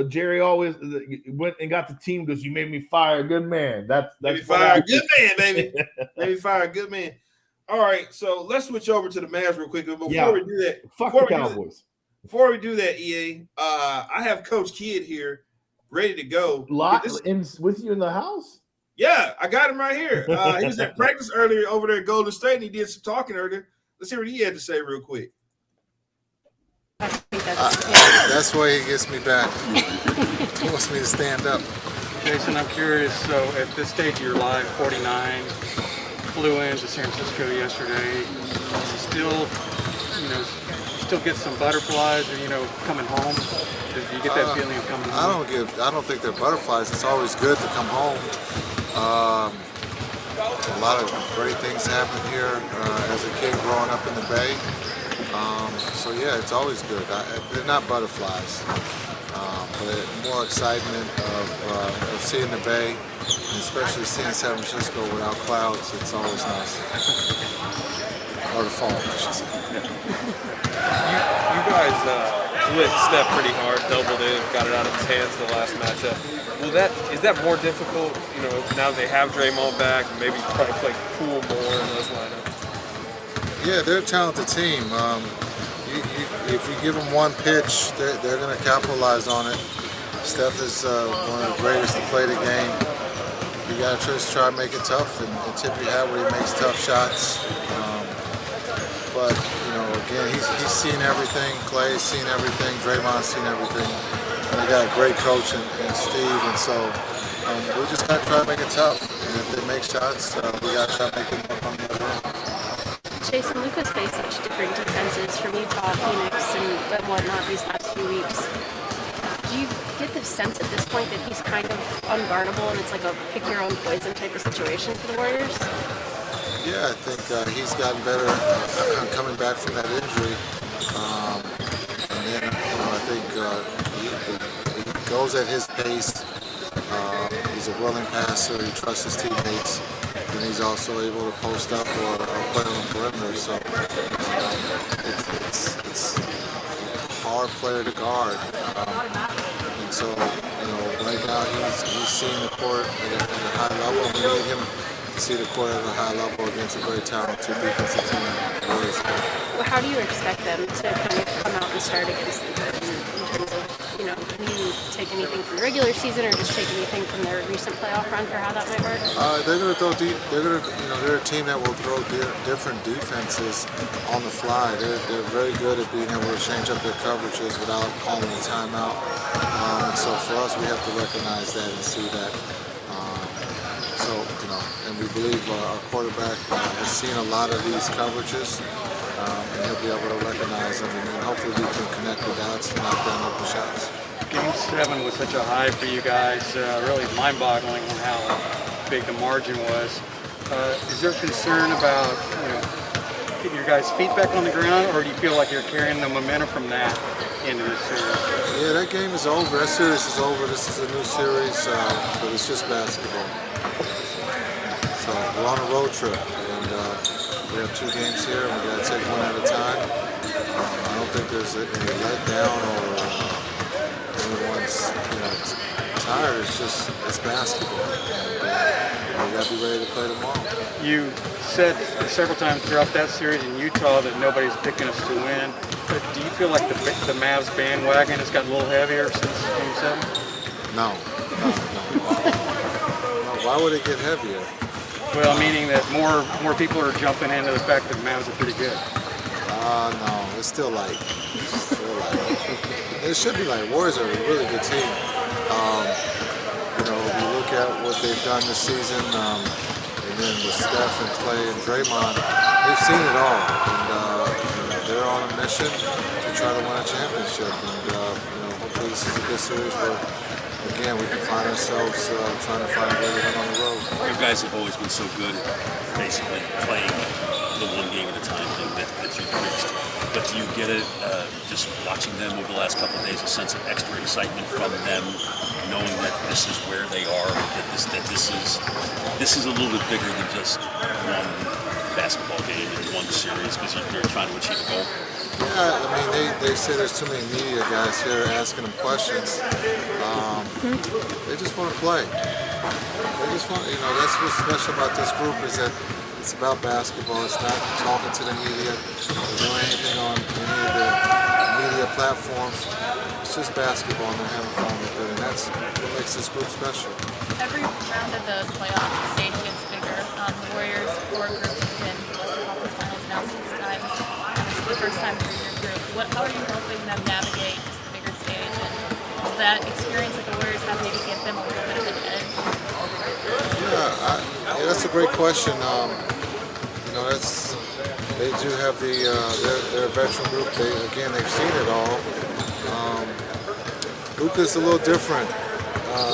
Jerry always went and got the team because you made me fire a good man. That's fire a good man, baby. Maybe fire a good man. All right, so let's switch over to the Mavs real quick. Before we do that, fuck the Cowboys. Before we do that, EA, I have Coach Kidd here, ready to go. With you in the house? Yeah, I got him right here. He was at practice earlier over there at Golden State, and he did some talking earlier. Let's hear what he had to say real quick. That's why he gets me back. He wants me to stand up. Jason, I'm curious. So at this stage of your life, 49, flew into San Francisco yesterday. Still get some butterflies, or coming home. Do you get that feeling of coming home? I don't think they're butterflies. It's always good to come home. A lot of great things happen here as a kid growing up in the Bay. So yeah, it's always good. They're not butterflies, but more excitement of seeing the Bay, and especially seeing San Francisco without clouds. It's always nice. Or the fall, I should say. You guys blitzed Steph pretty hard, doubled it, got it out of his hands the last matchup. Is that more difficult? Now that they have Draymond back, maybe try to play cool more in those lineups. Yeah, they're a talented team. If you give them one pitch, they're going to capitalize on it. Steph is one of the greatest to play the game. You got to just try to make it tough and tip your hat where he makes tough shots. But again, he's seen everything. Clay's seen everything. Draymond's seen everything. And they got a great coach and Steve, and so we just got to try to make it tough. And if they make shots, we got to try to make it more on the other end. Jason, Luka's faced such different defenses from Utah, Phoenix, and whatnot these last few weeks. Do you get the sense at this point that he's kind of unguardable and it's like a pick-your-own-poison type of situation for the Warriors? Yeah, I think he's gotten better coming back from that injury. And then, I think he goes at his pace. He's a willing passer. He trusts his teammates. And he's also able to post up or play on the perimeter. So it's a hard player to guard. And so, right now he's seeing the court at a high level. We need him to see the court at a high level against a very talented defensive team. Well, how do you expect them to kind of come out and start against them in terms of, can you take anything from the regular season or just take anything from their recent playoff run for how that might work? They're going to throw. They're a team that will throw different defenses on the fly. They're very good at being able to change up their coverages without calling a timeout. And so for us, we have to recognize that and see that. And we believe our quarterback has seen a lot of these coverages, and he'll be able to recognize them, and hopefully we can connect the dots and knock down open shots. Game 7 was such a high for you guys, really mind-boggling on how big the margin was. Is there concern about getting your guys' feet back on the ground, or do you feel like you're carrying the momentum from that into this series? Yeah, that game is over. That series is over. This is a new series, but it's just basketball. So we're on a road trip, and we have 2 games here, and we got to take one at a time. I don't think there's any letdown or anyone's tired. It's basketball, and we got to be ready to play tomorrow. You said several times throughout that series in Utah that nobody's picking us to win. But do you feel like the Mavs bandwagon has gotten a little heavier since Game 7? No. Why would it get heavier? Well, meaning that more people are jumping into the fact that the Mavs are pretty good. No, it's still light. It should be light. Warriors are a really good team. You look at what they've done this season, and then with Steph and Clay and Draymond, they've seen it all, and they're on a mission. try to win a championship. And hopefully this is a good series where, again, we can find ourselves trying to find a way to win on the road. You guys have always been so good at basically playing the one game at a time thing that you preached. But do you get it, just watching them over the last couple of days, a sense of extra excitement from them, knowing that this is where they are, that this is a little bit bigger than just one basketball game in one series because you're trying to achieve a goal? Yeah, I mean, they say there's too many media guys here asking them questions. They just want to play. They just want, that's what's special about this group is that it's about basketball. It's not talking to the media or doing anything on any of the media platforms. It's just basketball and they're having fun with it, and that's what makes this group special. Every round of the playoffs, the stage gets bigger. The Warriors core group has been to the conference finals now 6 times. This is the first time for your group. How are you helping them navigate just the bigger stage? And does that experience that the Warriors have maybe give them a little bit of an edge? Yeah, that's a great question. They do have their veteran group. They've seen it all. Luka's a little different.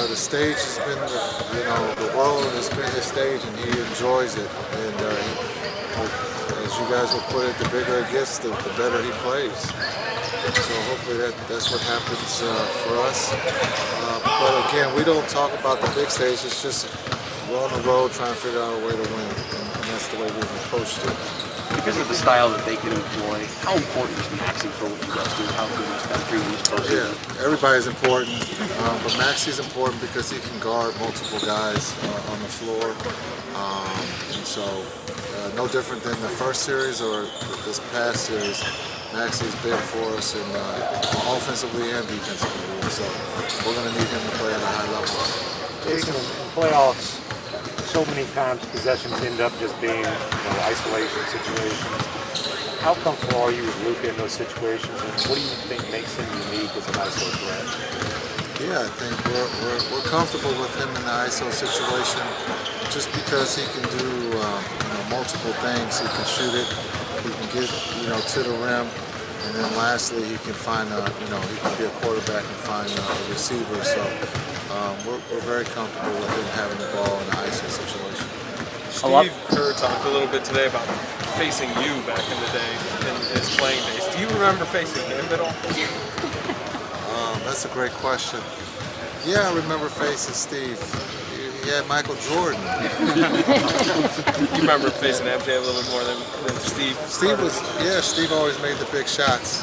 The stage has been, the world has been his stage, and he enjoys it. And as you guys will put it, the bigger it gets, the better he plays. So hopefully that's what happens for us. But again, we don't talk about the big stage. It's just we're on the road trying to figure out a way to win, and that's the way we've approached it. Because of the style that they can employ, how important is Maxey for what you guys do? How good is that for you? Yeah, everybody's important, but Maxey's important because he can guard multiple guys on the floor. And so, no different than the first series or this past series, Maxey's big for us, and offensively and defensively. So we're going to need him to play at a high level. Jason, in playoffs, so many times possessions end up just being isolation situations. How comfortable are you with Luka in those situations, and what do you think makes him unique as an ISO threat? Yeah, I think we're comfortable with him in the ISO situation just because he can do multiple things. He can shoot it, he can get to the rim, and then lastly he can find he can be a quarterback and find a receiver. So we're very comfortable with him having the ball in the ISO situation. Steve Kerr talked a little bit today about facing you back in the day in his playing days. Do you remember facing him at all? That's a great question. Yeah, I remember facing Steve. He had Michael Jordan. You remember facing MJ a little bit more than Steve? Steve always made the big shots.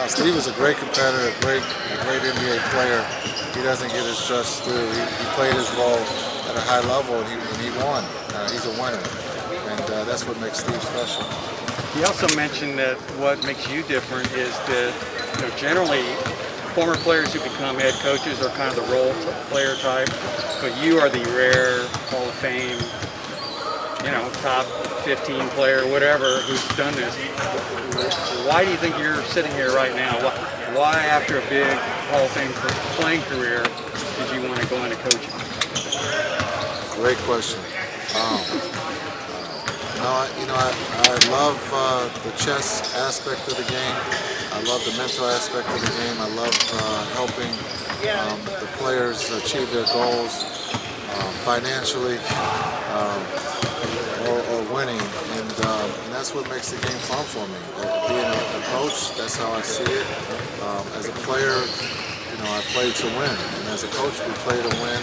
Steve was a great competitor, a great NBA player. He doesn't get his just due. He played his role at a high level, and he won. He's a winner, and that's what makes Steve special. He also mentioned that what makes you different is that generally former players who become head coaches are kind of the role player type, but you are the rare Hall of Fame, top 15 player, whatever, who's done this. Why do you think you're sitting here right now? Why after a big Hall of Fame playing career did you want to go into coaching? Great question. I love the chess aspect of the game. I love the mental aspect of the game. I love helping the players achieve their goals financially or winning, and that's what makes the game fun for me. Being a coach, that's how I see it. As a player, I play to win, and as a coach, we play to win.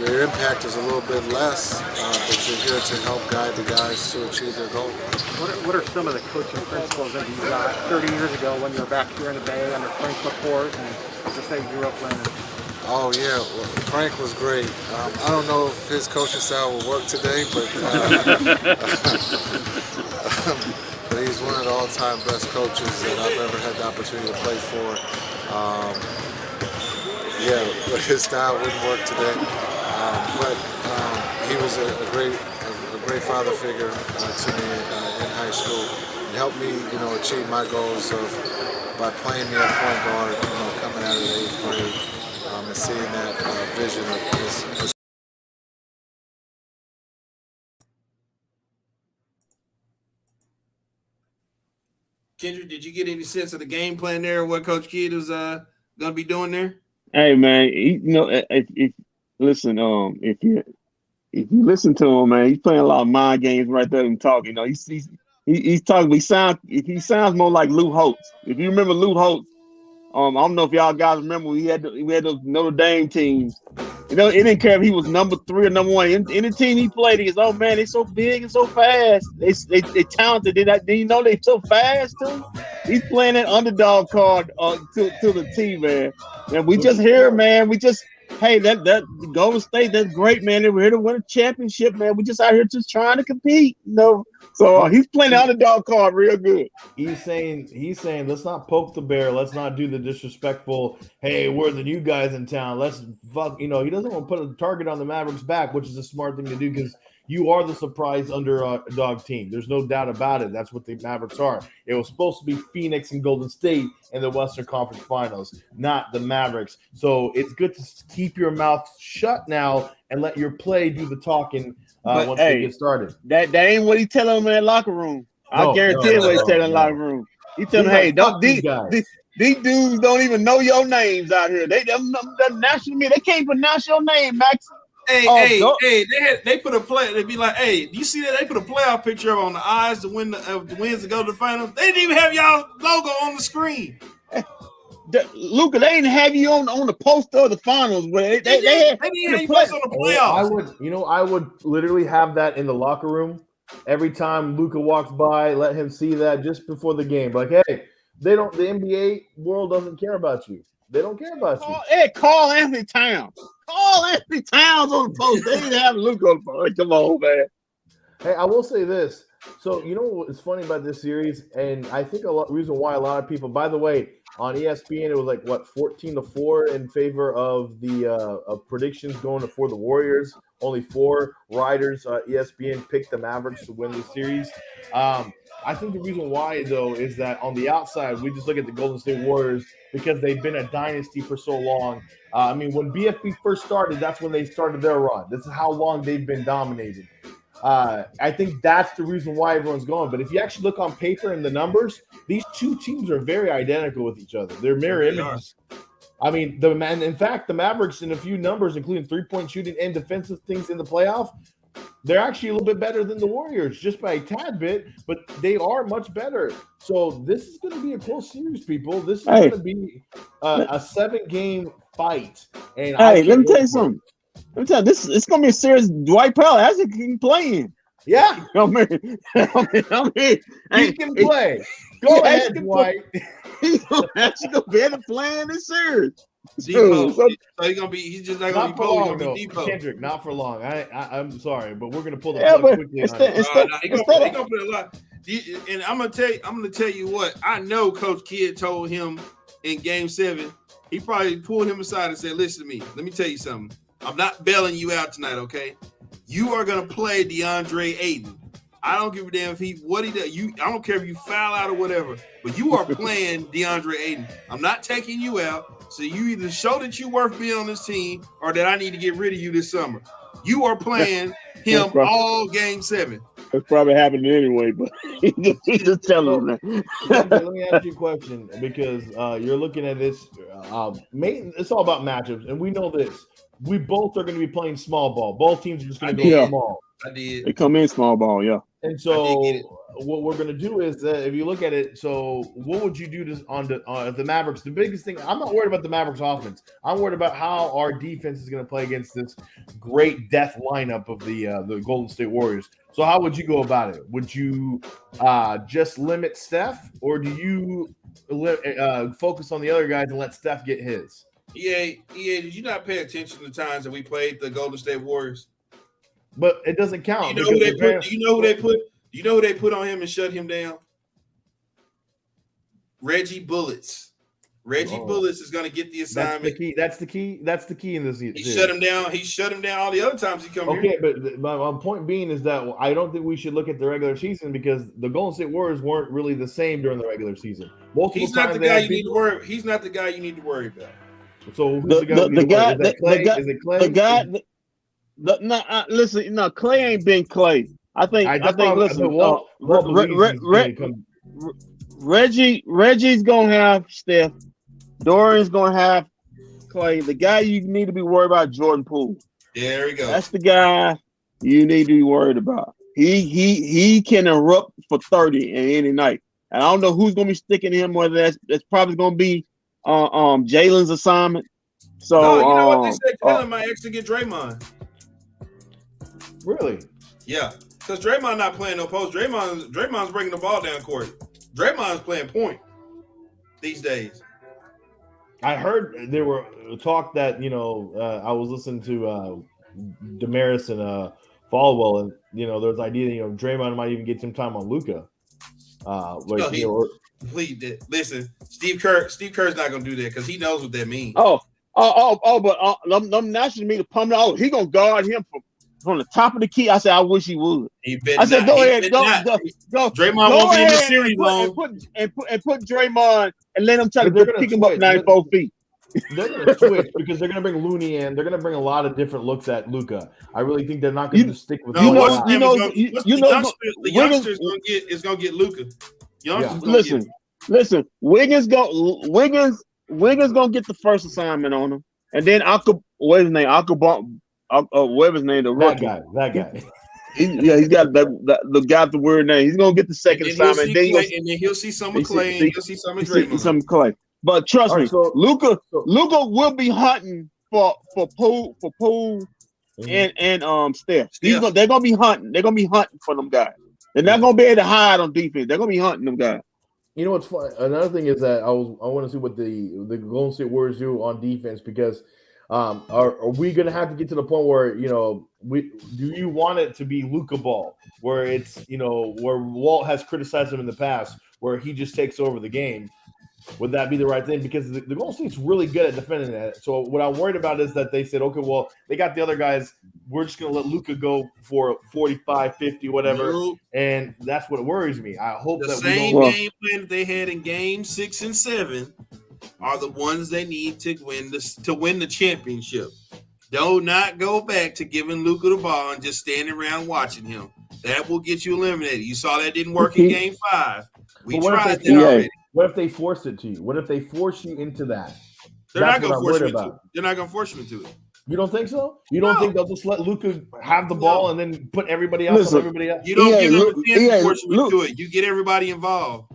Your impact is a little bit less, but you're here to help guide the guys to achieve their goal. What are some of the coaching principles that you got 30 years ago when you were back here in the Bay under Frank McCourt and just say you grew up learning? Oh yeah, well, Frank was great. I don't know if his coaching style will work today, but but he's one of the all-time best coaches that I've ever had the opportunity to play for. But his style wouldn't work today. But he was a great father figure to me in high school. It helped me, achieve my goals by playing me at point guard, coming out of the 8th grade, and seeing that vision of his. Kendrick, did you get any sense of the game plan there? What Coach Kidd is going to be doing there? Hey man, if listen, if you listen to him, man, he's playing a lot of mind games right there and talking. He's talking. He sounds more like Lou Holtz. If you remember Lou Holtz, I don't know if y'all guys remember we had those Notre Dame teams. It didn't care if he was number 3 or number 1. Any team he played against, oh man, they so big and so fast. They talented. Do you know they so fast too? He's playing that underdog card to the team, man. And we just hear, man. Hey, that Golden State, that's great, man. They were here to win a championship, man. We just out here just trying to compete, So he's playing the underdog card real good. He's saying, let's not poke the bear. Let's not do the disrespectful, hey, we're the new guys in town. Let's fuck, he doesn't want to put a target on the Mavericks' back, which is a smart thing to do because you are the surprise underdog team. There's no doubt about it. That's what the Mavericks are. It was supposed to be Phoenix and Golden State in the Western Conference Finals, not the Mavericks. So it's good to keep your mouth shut now and let your play do the talking once they get started. That ain't what he telling them in that locker room. I guarantee what he's telling in the locker room. He telling them, hey, these dudes don't even know your names out here. They national media. They can't pronounce your name, Max. Hey, they put a play. They'd be like, hey, do you see that? They put a playoff picture up on the eyes to win the wins to go to the finals. They didn't even have y'all logo on the screen. Luka, they didn't have you on the poster of the finals. They didn't have you on the playoffs. I would literally have that in the locker room every time Luka walks by. Let him see that just before the game. Like, hey, the NBA world doesn't care about you. They don't care about you. Hey, Carl Anthony Towns. Carl Anthony Towns on the post. They didn't have Luka on the post. Come on, man. Hey, I will say this. So, what's funny about this series, and I think reason why a lot of people, by the way, on ESPN, it was like, 14-4 in favor of the of predictions going for the Warriors. Only 4 writers, ESPN, picked the Mavericks to win the series. I think the reason why, though, is that on the outside, we just look at the Golden State Warriors because they've been a dynasty for so long. When BFB first started, that's when they started their run. This is how long they've been dominated. I think that's the reason why everyone's going. But if you actually look on paper and the numbers, these two teams are very identical with each other. They're mirror images. In fact, the Mavericks in a few numbers, including three-point shooting and defensive things in the playoff, they're actually a little bit better than the Warriors, just by a tad bit, but they are much better. So this is going to be a close series, people. This is going to be a 7-game fight. And let me tell you something. It's going to be a series. Dwight Powell hasn't been playing. Yeah. He can play. Go ahead, Dwight. He's actually going to be able to play in this series. Depot. So he's just not gonna be long, though. Depot. Kendrick, not for long. I'm sorry, but we're gonna pull the plug quickly. He gonna put a lot. And I'm gonna tell you what. I know Coach Kidd told him in Game 7. He probably pulled him aside and said, "Listen to me. Let me tell you something. I'm not bailing you out tonight, okay? You are gonna play DeAndre Ayton. I don't give a damn what he does. I don't care if you foul out or whatever, but you are playing DeAndre Ayton. I'm not taking you out. So you either show that you're worth being on this team or that I need to get rid of you this summer. You are playing him all Game 7. That's probably happening anyway, but he just telling them that. Let me ask you a question because you're looking at this. It's all about matchups, and we know this. We both are going to be playing small ball. Both teams are just going to go small. I did. They come in small ball, yeah. And so what we're going to do is if you look at it, so what would you do on the Mavericks? The biggest thing, I'm not worried about the Mavericks offense. I'm worried about how our defense is going to play against this great death lineup of the Golden State Warriors. So how would you go about it? Would you just limit Steph, or do you focus on the other guys and let Steph get his? Yeah. Did you not pay attention to the times that we played the Golden State Warriors? But it doesn't count. Do you know who they put on him and shut him down? Reggie Bullets. Reggie Bullets is going to get the assignment. That's the key in this season. He shut him down. He shut him down all the other times he come here. Okay, but my point being is that I don't think we should look at the regular season because the Golden State Warriors weren't really the same during the regular season. He's not the guy you need to worry. He's not the guy you need to worry about. So who's the guy? Is it Clay? The guy. Listen, Clay ain't been Clay. I think. Listen, Reggie's gonna have Steph. Dorian's gonna have Clay. The guy you need to be worried about, Jordan Poole. Yeah, there we go. That's the guy you need to be worried about. He can erupt for 30 any night. And I don't know who's gonna be sticking him, whether that's probably gonna be Jalen's assignment. So no, you know what they said? Jalen might actually get Draymond. Really? Yeah, because Draymond not playing no post. Draymond's bringing the ball down court. Draymond's playing point these days. I heard there were talk that I was listening to Damaris and Falwell, and there was idea Draymond might even get some time on Luka. Please, listen, Steve Kerr's not gonna do that because he knows what that means. But them nationals me to pump it. Oh, he gonna guard him from the top of the key. I said, I wish he would. I said, go ahead, go. Draymond won't be in the series long. And put Draymond and let him try to pick him up 94 feet. They're going to switch because they're going to bring Looney in. They're going to bring a lot of different looks at Luka. I really think they're not going to just stick with. The youngsters going to get Luka. Listen. Wiggins gonna get the first assignment on him, and then what's his name? Whatever his name, the rookie. That guy. He's got the guy with the weird name. He's gonna get the second assignment. And then he'll see some of Clay, and he'll see some of Draymond. Some Clay. But trust me, Luka will be hunting for Poole and Steph. They're gonna be hunting. They're gonna be hunting for them guys. They're not gonna be able to hide on defense. They're gonna be hunting them guys. You know what's fun? Another thing is that I want to see what the Golden State Warriors do on defense because are we going to have to get to the point where do you want it to be Luka ball where it's where Walt has criticized him in the past where he just takes over the game? Would that be the right thing? Because the Golden State's really good at defending that. So what I'm worried about is that they said, okay, well, they got the other guys. We're just going to let Luka go for 45, 50, whatever. Nope. And that's what worries me. I hope the that same game plan that they had in game 6 and 7 are the ones they need to win the championship. Do not go back to giving Luka the ball and just standing around watching him. That will get you eliminated. You saw that didn't work in game 5. We tried that already. What if they force it to you? What if they force you into that? They're not going to force you into it. They're not going to force you into it. You don't think so? You don't think they'll just let Luka have the ball and then put everybody else on everybody else? You don't give them a chance to force you into it. You get everybody involved.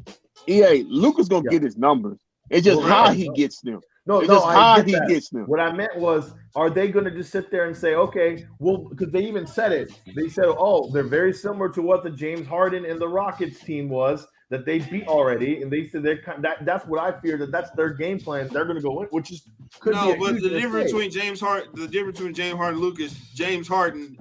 Luka's going to get his numbers. It's just how he gets them. Gets them. What I meant was, are they going to just sit there and say, okay, well, because they even said it. They said, they're very similar to what the James Harden and the Rockets team was that they beat already, and they said that's what I fear that that's their game plan. They're going to go in, which is could be a huge the difference between James Harden and Luka is James Harden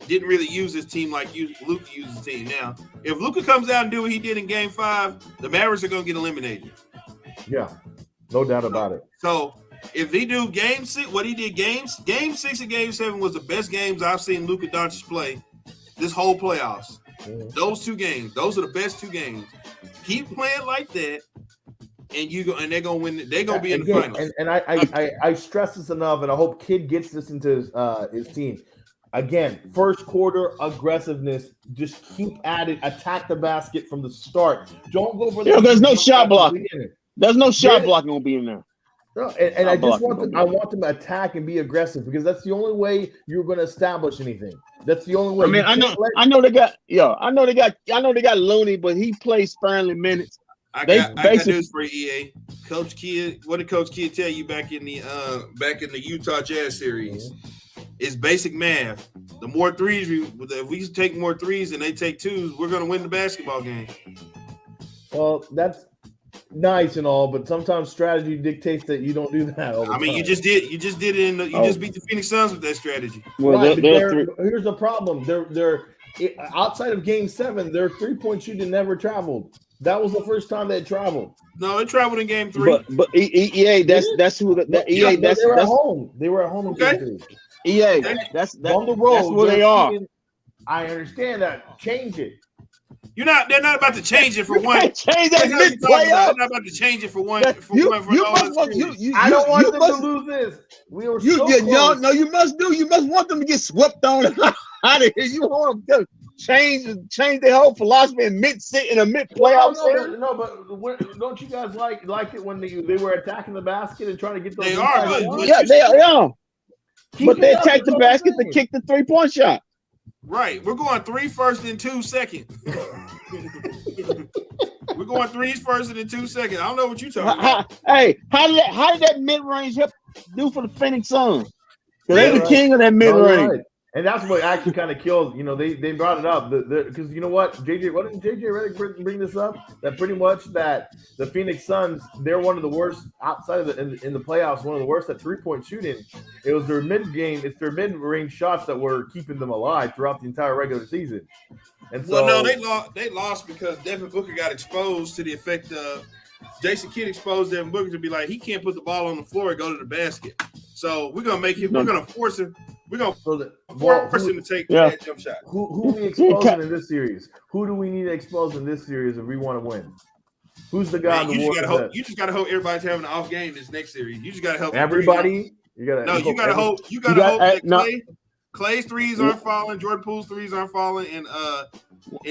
didn't really use his team like Luka used his team. Now, if Luka comes out and do what he did in game 5, the Mavericks are going to get eliminated. Yeah, no doubt about it. So if they do game 6, what he did game 6 and game 7 was the best games I've seen Luka Doncic play this whole playoffs. Those 2 games, those are the best 2 games. Keep playing like that, and they're gonna win. They're gonna be in the finals. And I stress this enough, and I hope Kid gets this into his team. Again, first quarter aggressiveness. Just keep at it. Attack the basket from the start. Don't go for the. There's no shot blocking. There's no shot blocking gonna be in there. No, and I want them to attack and be aggressive because that's the only way you're going to establish anything. That's the only way. I mean, I know they got Looney, but he plays sparingly minutes. I got news for EA. Coach Kidd, what did Coach Kidd tell you back in the Utah Jazz series? It's basic math. The more threes if we take more threes and they take 2s, we're going to win the basketball game. Well, that's nice and all, but sometimes strategy dictates that you don't do that all the time. You just did it just beat the Phoenix Suns with that strategy. Well, here's the problem. They're outside of game 7, their 3-point shooting never traveled. That was the first time they traveled. No, it traveled in game 3. But EA, that's who EA. They were at home. They were at home in game 3. EA, that's on the road. That's where they are. I understand that. Change it. They're not about to change it for one. Change that mid-playoff. They're not about to change it for one. I don't want them to lose this. You must want them to get swept on. out of here. You want them to change their whole philosophy in mid playoff series? Don't you guys like it when they were attacking the basket and trying to get those? They are, but Yeah, they are. But they attacked the basket to kick the 3-point shot. Right. We're going 3 first and 2 second. We're going 3 first and 2 second. I don't know what you're talking about. How did that mid-range help do for the Phoenix Suns? They're the king of that mid-range. Right. And that's what actually kind of kills. They brought it up because you know what, what didn't JJ Redick bring this up? That pretty much that the Phoenix Suns, they're one of the worst outside of in the playoffs, one of the worst at 3-point shooting. It was their it's their mid-range shots that were keeping them alive throughout the entire regular season. And so, well, no, they lost because Devin Booker got exposed to the effect of Jason Kidd exposed Devin Booker to be like he can't put the ball on the floor and go to the basket. So we're gonna force him. We're gonna force him to take that jump shot. Who are we exposing in this series? Who do we need to expose in this series if we want to win? Who's the guy? Man, you just gotta hope everybody's having an off game this next series. You just gotta help everybody. You gotta hope that Clay's threes aren't falling, Jordan Poole's threes aren't falling, and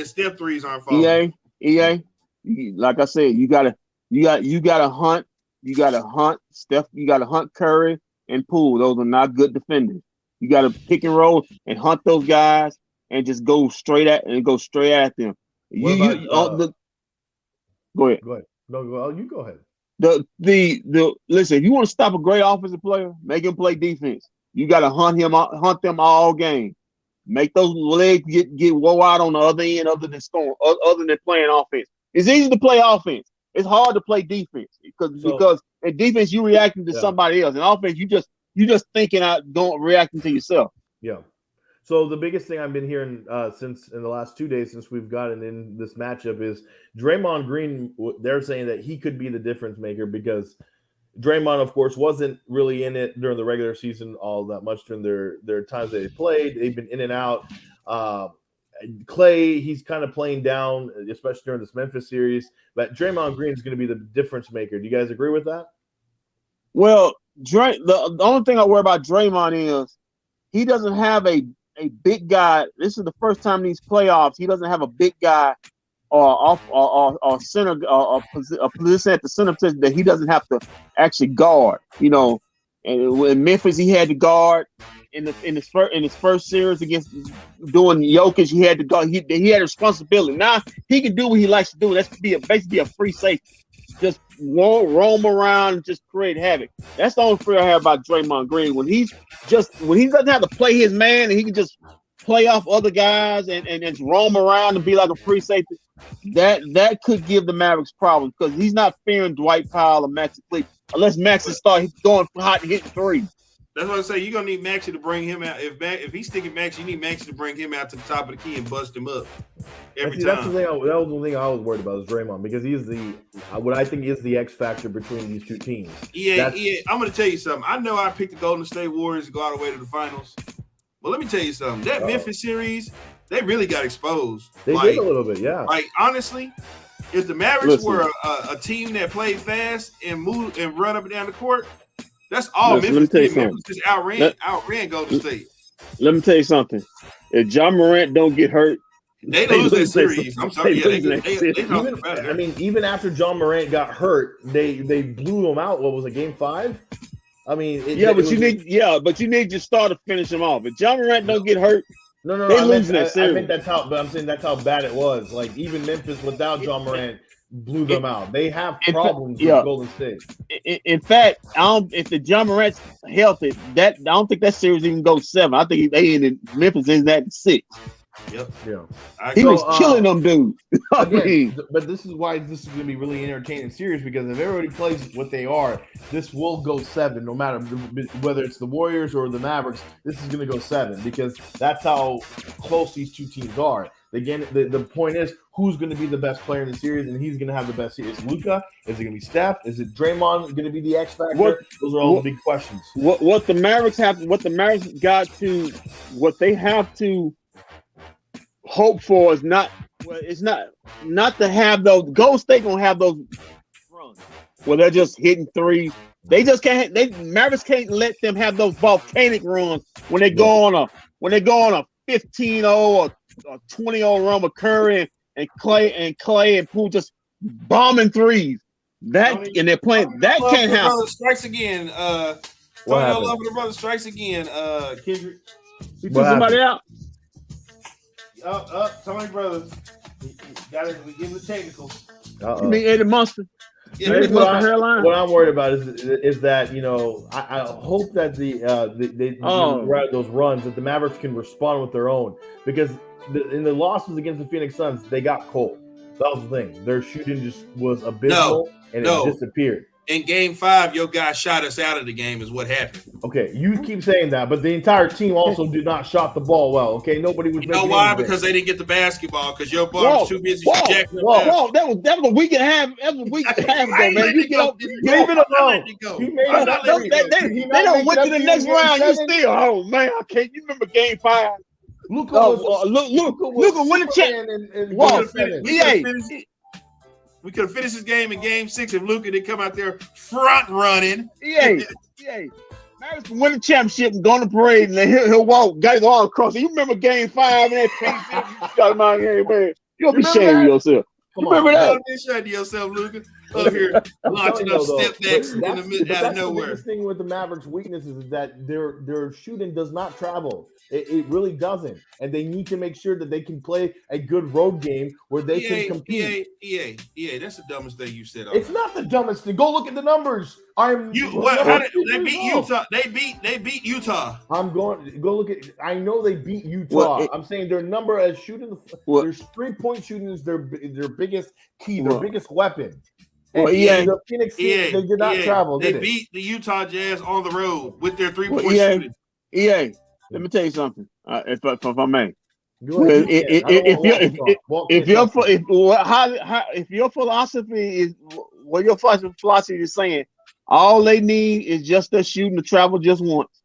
Steph threes aren't falling. EA, like I said, you gotta hunt Steph. You gotta hunt Curry and Poole. Those are not good defenders. You got to pick and roll and hunt those guys and just go straight at them. Go ahead. No, you go ahead. Listen, if you want to stop a great offensive player, make him play defense. You got to hunt them all game. Make those legs get wore out on the other end, other than playing offense. It's easy to play offense. It's hard to play defense because in defense you reacting to somebody else. In offense, you just thinking reacting to yourself. Yeah. So the biggest thing I've been hearing since in the last 2 days since we've gotten in this matchup is Draymond Green. They're saying that he could be the difference maker because Draymond, of course, wasn't really in it during the regular season all that much during their times they played. They've been in and out. Clay, he's kind of playing down, especially during this Memphis series. But Draymond Green is going to be the difference maker. Do you guys agree with that? Well, the only thing I worry about Draymond is he doesn't have a big guy. This is the first time in these playoffs he doesn't have a big guy or center or a position at the center position that he doesn't have to actually guard. And in Memphis he had to guard in his first series against doing Jokic. He had to guard. He had a responsibility. Now he can do what he likes to do. That's basically a free safety. Just roam around and just create havoc. That's the only fear I have about Draymond Green. When he doesn't have to play his man and he can just play off other guys and just roam around and be like a free safety, that could give the Mavericks problems because he's not fearing Dwight Powell or Maxi Cleveland unless Maxi starts going hot and hitting threes. That's what I say. You're gonna need Maxi to bring him out. If he's sticking Maxi, you need Maxi to bring him out to the top of the key and bust him up every time. That's the thing. That was the thing I was worried about is Draymond because he's what I think is the X factor between these two teams. I'm gonna tell you something. I know I picked the Golden State Warriors to go all the way to the finals, but let me tell you something. That Memphis series, they really got exposed. They did a little bit, yeah. Like honestly, if the Mavericks were a team that played fast and moved and run up and down the court. That's all Memphis did. Memphis just outran Golden State. Let me tell you something. If John Morant don't get hurt, they lose that series. I'm sorry. Even after John Morant got hurt, they blew him out. What was it, Game 5? I mean, but you need your star to finish him off. If John Morant don't get hurt, they lose that series. I think that's how bad it was. Like even Memphis without John Morant blew them out. They have problems with Golden State. In fact, if the John Morant's healthy, I don't think that series even goes 7. I think they ended Memphis in that 6. Yep. Yeah. He was killing them dudes. But this is why this is going to be really entertaining series because if everybody plays what they are, this will go 7. No matter whether it's the Warriors or the Mavericks, this is going to go 7 because that's how close these two teams are. Again, the point is who's going to be the best player in the series, and he's going to have the best series. Is Luka? Is it going to be Steph? Is it Draymond going to be the X factor? Those are all the big questions. What the Mavericks have to hope for is not to have those. Golden State gonna have those runs where they're just hitting threes. They just can't. Mavericks can't let them have those volcanic runs when they go on a 15-0 or 20-0 run with Curry and Clay and Poole just bombing threes. That and they're playing. That can't happen. Brother strikes again. Tony Love for the brother strikes again. Kendrick. You took somebody out. Tony Brothers. We give him the technical. You mean Eddie Munster? Yeah, what I'm worried about is that I hope that those runs that the Mavericks can respond with their own, because in the losses against the Phoenix Suns they got cold. That was the thing. Their shooting just was abysmal and it disappeared. In Game 5, your guy shot us out of the game is what happened. Okay, you keep saying that, but the entire team also did not shot the ball well. Okay, nobody was. You know why? Because they didn't get the basketball. Because your ball was too busy jacking up. That was a week and a half. That was a week and a half ago, man. You get up. Leave it alone. They don't went to the next round. You still, oh man, I can't. You remember Game 5? Luka win the champ. We could have finished this game in Game 6 if Luka didn't come out there front running. Mavericks win the championship and go on the parade, and then he'll walk, guys all across. You remember Game 5 and that got my game, man. You'll be ashamed of yourself. Remember that? Don't be ashamed of yourself, Luka. Up here launching up step backs out of nowhere. The biggest thing with the Mavericks' weaknesses is that their shooting does not travel. It really doesn't, and they need to make sure that they can play a good road game where they can compete. EA, that's the dumbest thing you said. It's not the dumbest thing. Go look at the numbers. How did they beat Utah? They beat Utah. I'm going. Go look at. I know they beat Utah. I'm saying their number as shooting. Their 3-point shooting is their biggest key, their biggest weapon. The Phoenix Suns, they did not travel. They beat the Utah Jazz on the road with their 3-point shooting. EA, let me tell you something. If I may, if your philosophy is what your philosophy is saying, all they need is just their shooting to travel just once.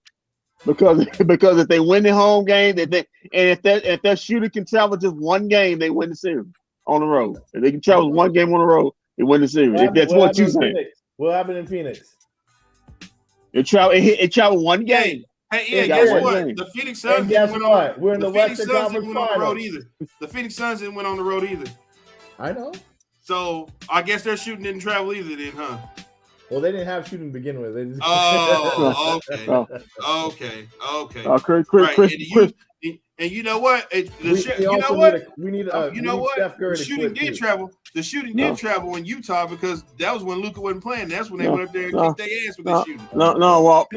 Because if they win the home game, if their shooter can travel just one game, they win the series on the road. If they can travel one game on the road, they win the series. That's what you're saying. What happened in Phoenix? It traveled one game. Hey, guess what? The Phoenix Suns didn't went on. We're in the Western Conference Finals. The Phoenix Suns didn't went on the road either. I know. So I guess their shooting didn't travel either, then, huh? Well, they didn't have shooting to begin with. They just... Okay. Chris. And you know what? The shooting did travel. The shooting did travel in Utah because that was when Luka wasn't playing. That's when they went up there and kicked their ass with their shooting. Walt's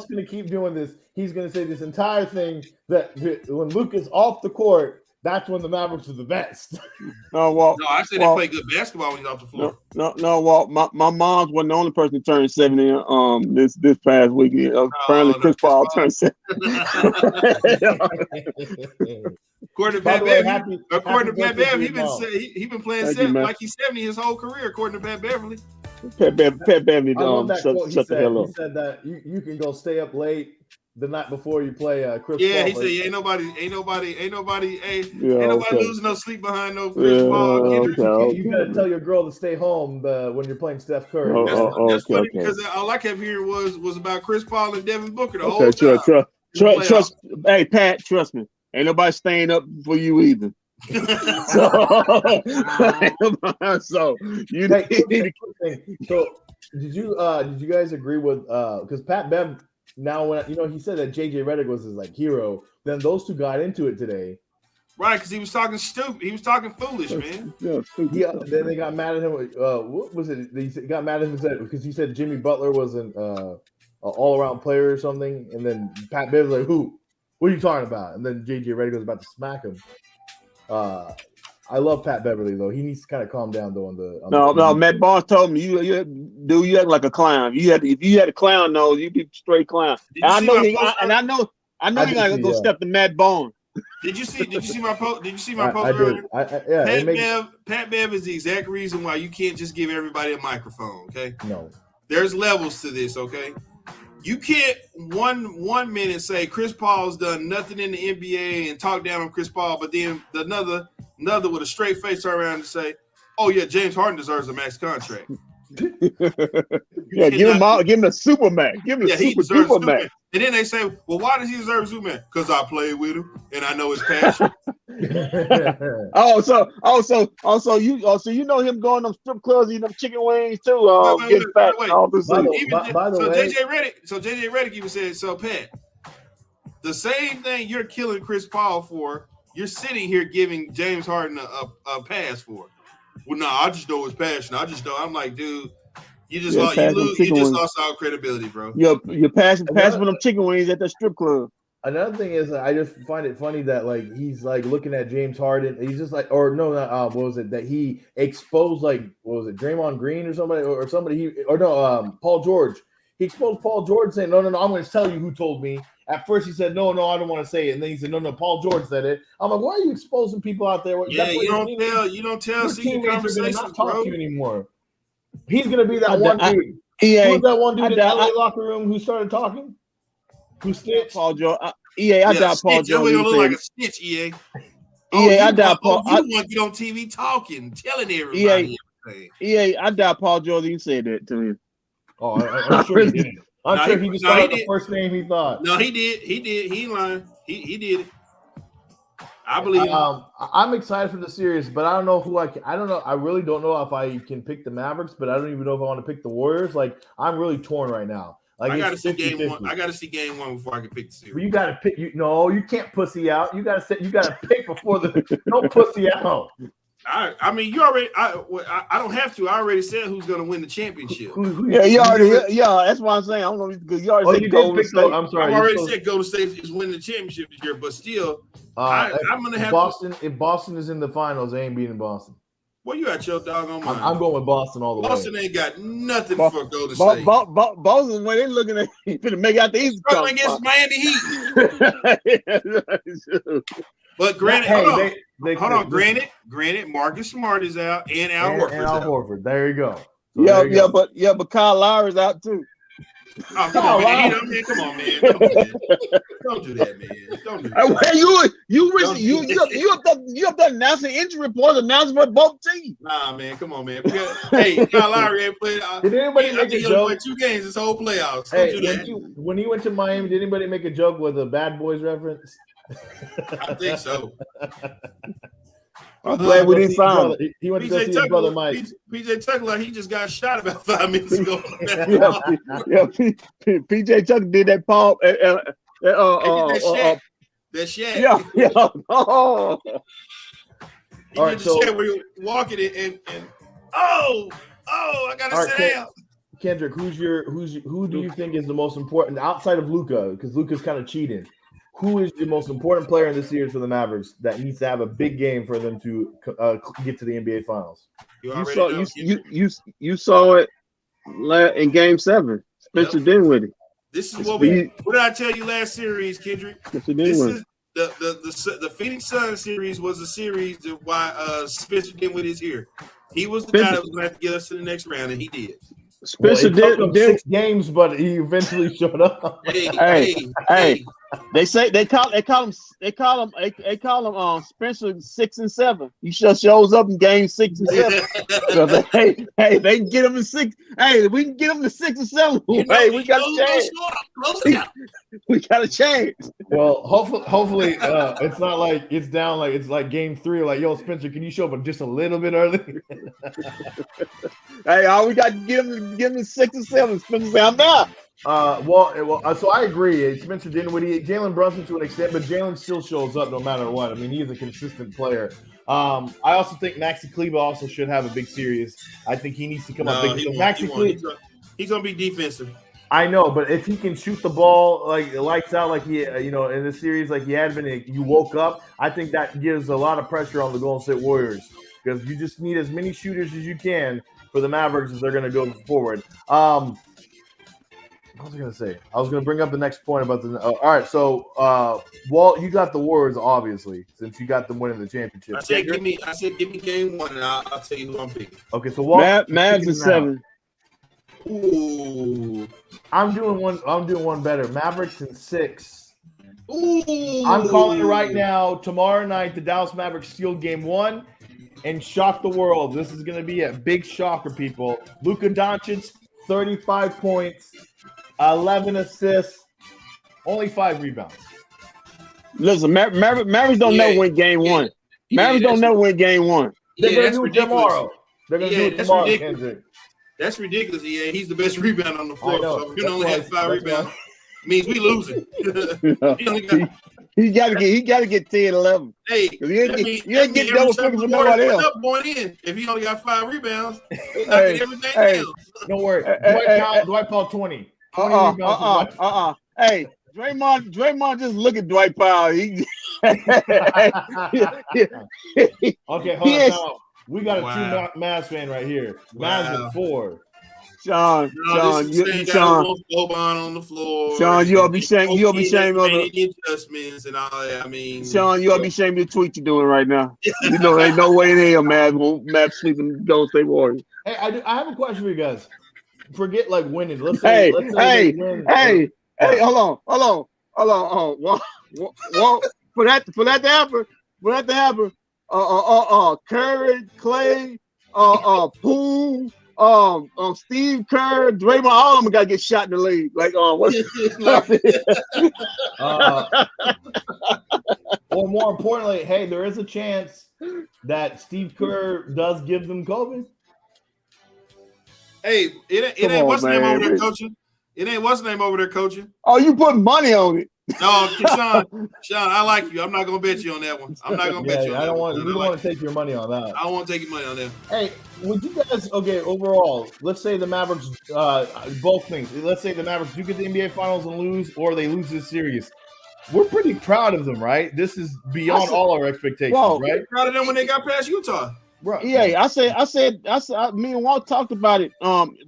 going to keep doing this. He's going to say this entire thing that when Luka's off the court, that's when the Mavericks are the best. No, I said they play good basketball when he's off the floor. Walt. My mom's wasn't the only person to turn 70 this past weekend. Apparently, Chris Paul turned 70. According to Pat Bev, he been playing 70 like he's 70 his whole career. According to Pat Beverly. Pat Beverly, shut the hell up. He said that you can go stay up late the night before you play Chris Paul. Yeah, he said, ain't nobody losing no sleep behind no Chris Paul. You gotta tell your girl to stay home when you're playing Steph Curry. That's funny because all I kept hearing was about Chris Paul and Devin Booker the whole time. Trust. Hey, Pat, trust me. Ain't nobody staying up for you either. So you need to. So did you guys agree with because Pat Bev? Now, when he said that JJ Redick was his hero, then those two got into it today, right? Because he was talking stupid, he was talking foolish, man. Yeah. Then they got mad at him. What was it? They got mad at him because he said Jimmy Butler was an all-around player or something, and then Pat Bev was like, "Who? What are you talking about?" And then JJ Redick was about to smack him. I love Pat Beverly though. He needs to kind of calm down though. No. Matt Barnes told me you act like a clown. If you had a clown nose, you'd be straight clown. I know he's not gonna go step to Matt Barnes. Did you see my post? Did you see my post earlier? Pat Bev is the exact reason why you can't just give everybody a microphone. Okay. No. There's levels to this. Okay. You can't one minute say Chris Paul's done nothing in the NBA and talk down on Chris Paul, but then another with a straight face turn around and say, "Oh yeah, James Harden deserves a max contract." Yeah, give him a Superman. Give him a he deserves Superman. Superman. And then they say, well, why does he deserve Superman? Because I played with him and I know his passion. So you know him going to strip clubs, eating them chicken wings too, getting fat all the season. By the way, JJ Redick even said, so Pat, the same thing you're killing Chris Paul for, you're sitting here giving James Harden a pass for. Well, no, I just know his passion. I just know. I'm like, dude, you just lost all credibility, bro. You're passing for them chicken wings at the strip club. Another thing is, I just find it funny that like he's like looking at James Harden. He's just like, or no, not what was it that he exposed? Like, what was it, Draymond Green or somebody, or somebody? Paul George. He exposed Paul George saying, no, I'm going to tell you who told me. At first he said, no, I don't want to say it, and then he said, no, Paul George said it. I'm like, why are you exposing people out there? Yeah, you don't tell secret conversations, not talk to you anymore. He's going to be that one dude. Who was that one dude in the LA locker room who started talking? Who snitched? Paul George. I doubt Paul George. You're gonna look like a snitch, EA. I doubt Paul. You want to get on TV talking, telling everybody everything. I doubt Paul George even said that to him. Oh, I'm sure he didn't. I'm sure he just thought the first name he thought. No, he did. He ain't lying. He did it. I believe him. I'm excited for the series, but I don't know who I don't know. I really don't know if I can pick the Mavericks, but I don't even know if I want to pick the Warriors. Like, I'm really torn right now. Like, I gotta see game one. I gotta see game one before I can pick the series. Well, you gotta pick. You can't pussy out. You gotta pick before the. Don't pussy out. I mean, you already. I don't have to. I already said who's going to win the championship. You already. Yeah, that's what I'm saying. I don't know because you already said Golden State. I'm sorry. I already said Golden State is winning the championship this year, but still, I'm going to have Boston. If Boston is in the finals, they ain't beating Boston. Well, you got your dog on mind. I'm going with Boston all the way. Boston ain't got nothing for Golden State. Boston, when they looking at to make out the East Coast against Miami Heat. But granted, hold on. Granted, Marcus Smart is out and Al Horford. There you go. But Kyle Lowry's out too. Oh, come on, man. Come on, man. Don't do that, man. Don't do that. You up there announcing injury reports, announcing for both teams. Nah, man. Come on, man. Hey, Kyle Lowry ain't played. Did anybody make a joke? Played 2 games this whole playoffs. Hey, when he went to Miami, did anybody make a joke with a Bad Boys reference? I think so. I'm glad we didn't find him. He went to go see his brother Mike. PJ Tucker, like he just got shot about 5 minutes ago. PJ Tucker did that Paul. That Shaq. Yeah. All right, so where you're walking it and I gotta sit down. Kendrick, who do you think is the most important outside of Luka? Because Luka's kind of cheating. Who is the most important player in this series for the Mavericks that needs to have a big game for them to get to the NBA Finals? You saw it in Game 7. Spencer Dinwiddie. This is what did I tell you last series, Kendrick? This is the Phoenix Suns series was a series of why Spencer Dinwiddie is here. He was the guy that was going to have to get us to the next round, and he did. Spencer did 6 games, but he eventually showed up. Hey. They call him Spencer 6 and 7. He just shows up in game 6 and 7. Hey, they can get him in 6. Hey, we can get him to 6 and 7. We got a chance. We got a chance. Well, hopefully it's not like it's down like it's like game 3. Like, yo, Spencer, can you show up just a little bit early? Hey, all we got to give him 6 and 7. Spencer say, I'm down. So I agree. Spencer Dinwiddie, Jalen Brunson to an extent, but Jalen still shows up no matter what. I mean, he's a consistent player. I also think Maxi Kleber also should have a big series. I think he needs to come up big. He's gonna be defensive. I know, but if he can shoot the ball like lights out, like he, in this series, like he had been, you woke up. I think that gives a lot of pressure on the Golden State Warriors because you just need as many shooters as you can for the Mavericks as they're going to go forward. What was I going to say? I was going to bring up the next point about the. All right, so Walt, you got the Warriors obviously since you got them winning the championship. I said give me game 1, and I'll tell you who I'm picking. Okay, so Walt, Mavs is 7. Ooh, I'm doing one better. Mavericks in 6. Ooh, I'm calling it right now. Tomorrow night, the Dallas Mavericks steal game 1. and shock the world. This is going to be a big shocker, people. Luka Doncic, 35 points, 11 assists, only 5 rebounds. Listen, Mavericks don't never win game one. Mavericks don't never win game one. They're going to do it tomorrow. They're going to do it tomorrow, Kendrick. That's ridiculous. Yeah, he's the best rebounder on the floor. So if you only why- have 5 that's rebounds, means we losing. He got to get 10, 11. Hey, you ain't get double figures from nobody else. Going in, if he only got 5 rebounds, Hey, everything hey. else. Don't worry. Dwight Powell 20. 20 rebounds. Hey, Draymond just look at Dwight Powell. Okay, hold on. We got a 2 Mavs fan right here. Mavs at 4. Sean, Boban on the floor. Sean, you'll be ashamed. You'll be ashamed of the adjustments and all that. I mean, Sean, you'll be ashamed of the tweet you're doing right now. You know, ain't no way in hell, Mavs sleeping Golden State Warriors. Hey, I have a question for you guys. Forget like winning. Let's Hey, say they win. hold on. For that to happen, Curry, Clay, Poole, Steve Kerr, Draymond, all of them got to get shot in the leg. Like, or more importantly, hey, there is a chance that Steve Kerr does give them COVID. Hey, it ain't what's the name over there coaching. It ain't what's the name over there coaching. Oh, you putting money on it? No, Sean, I like you. I'm not gonna bet you on that one. I'm not gonna bet you on that one. You don't want to take your money on that. I don't want to take your money on that. Hey, would you guys? Okay, overall, let's say the Mavericks. Both things. Let's say the Mavericks do get the NBA Finals and lose, or they lose this series. We're pretty proud of them, right? This is beyond all our expectations, right? Proud of them when they got past Utah. Right. Yeah, I said. Me and Walt talked about it.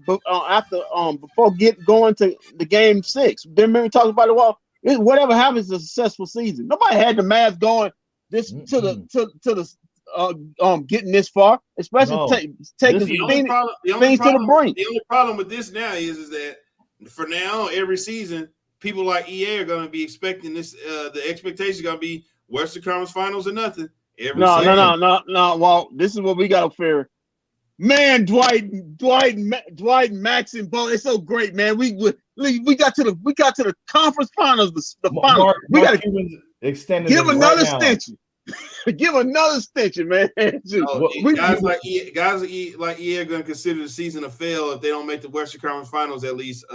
Before going to the game 6. Then we talked about it. Well, whatever happens is a successful season. Nobody had the Mavs going this to the getting this far, especially taking things to the brink. The only problem with this now is that for now, every season, people like EA are going to be expecting this. The expectation is going to be Western Conference Finals or nothing. No. Well, this is what we got to fear. Man, Dwight, Max, and Bo, it's so great, man. We got to the conference finals. The finals. We got to extend. Give another extension. Give another extension, man. Guys like EA are going to consider the season a fail if they don't make the Western Conference Finals at least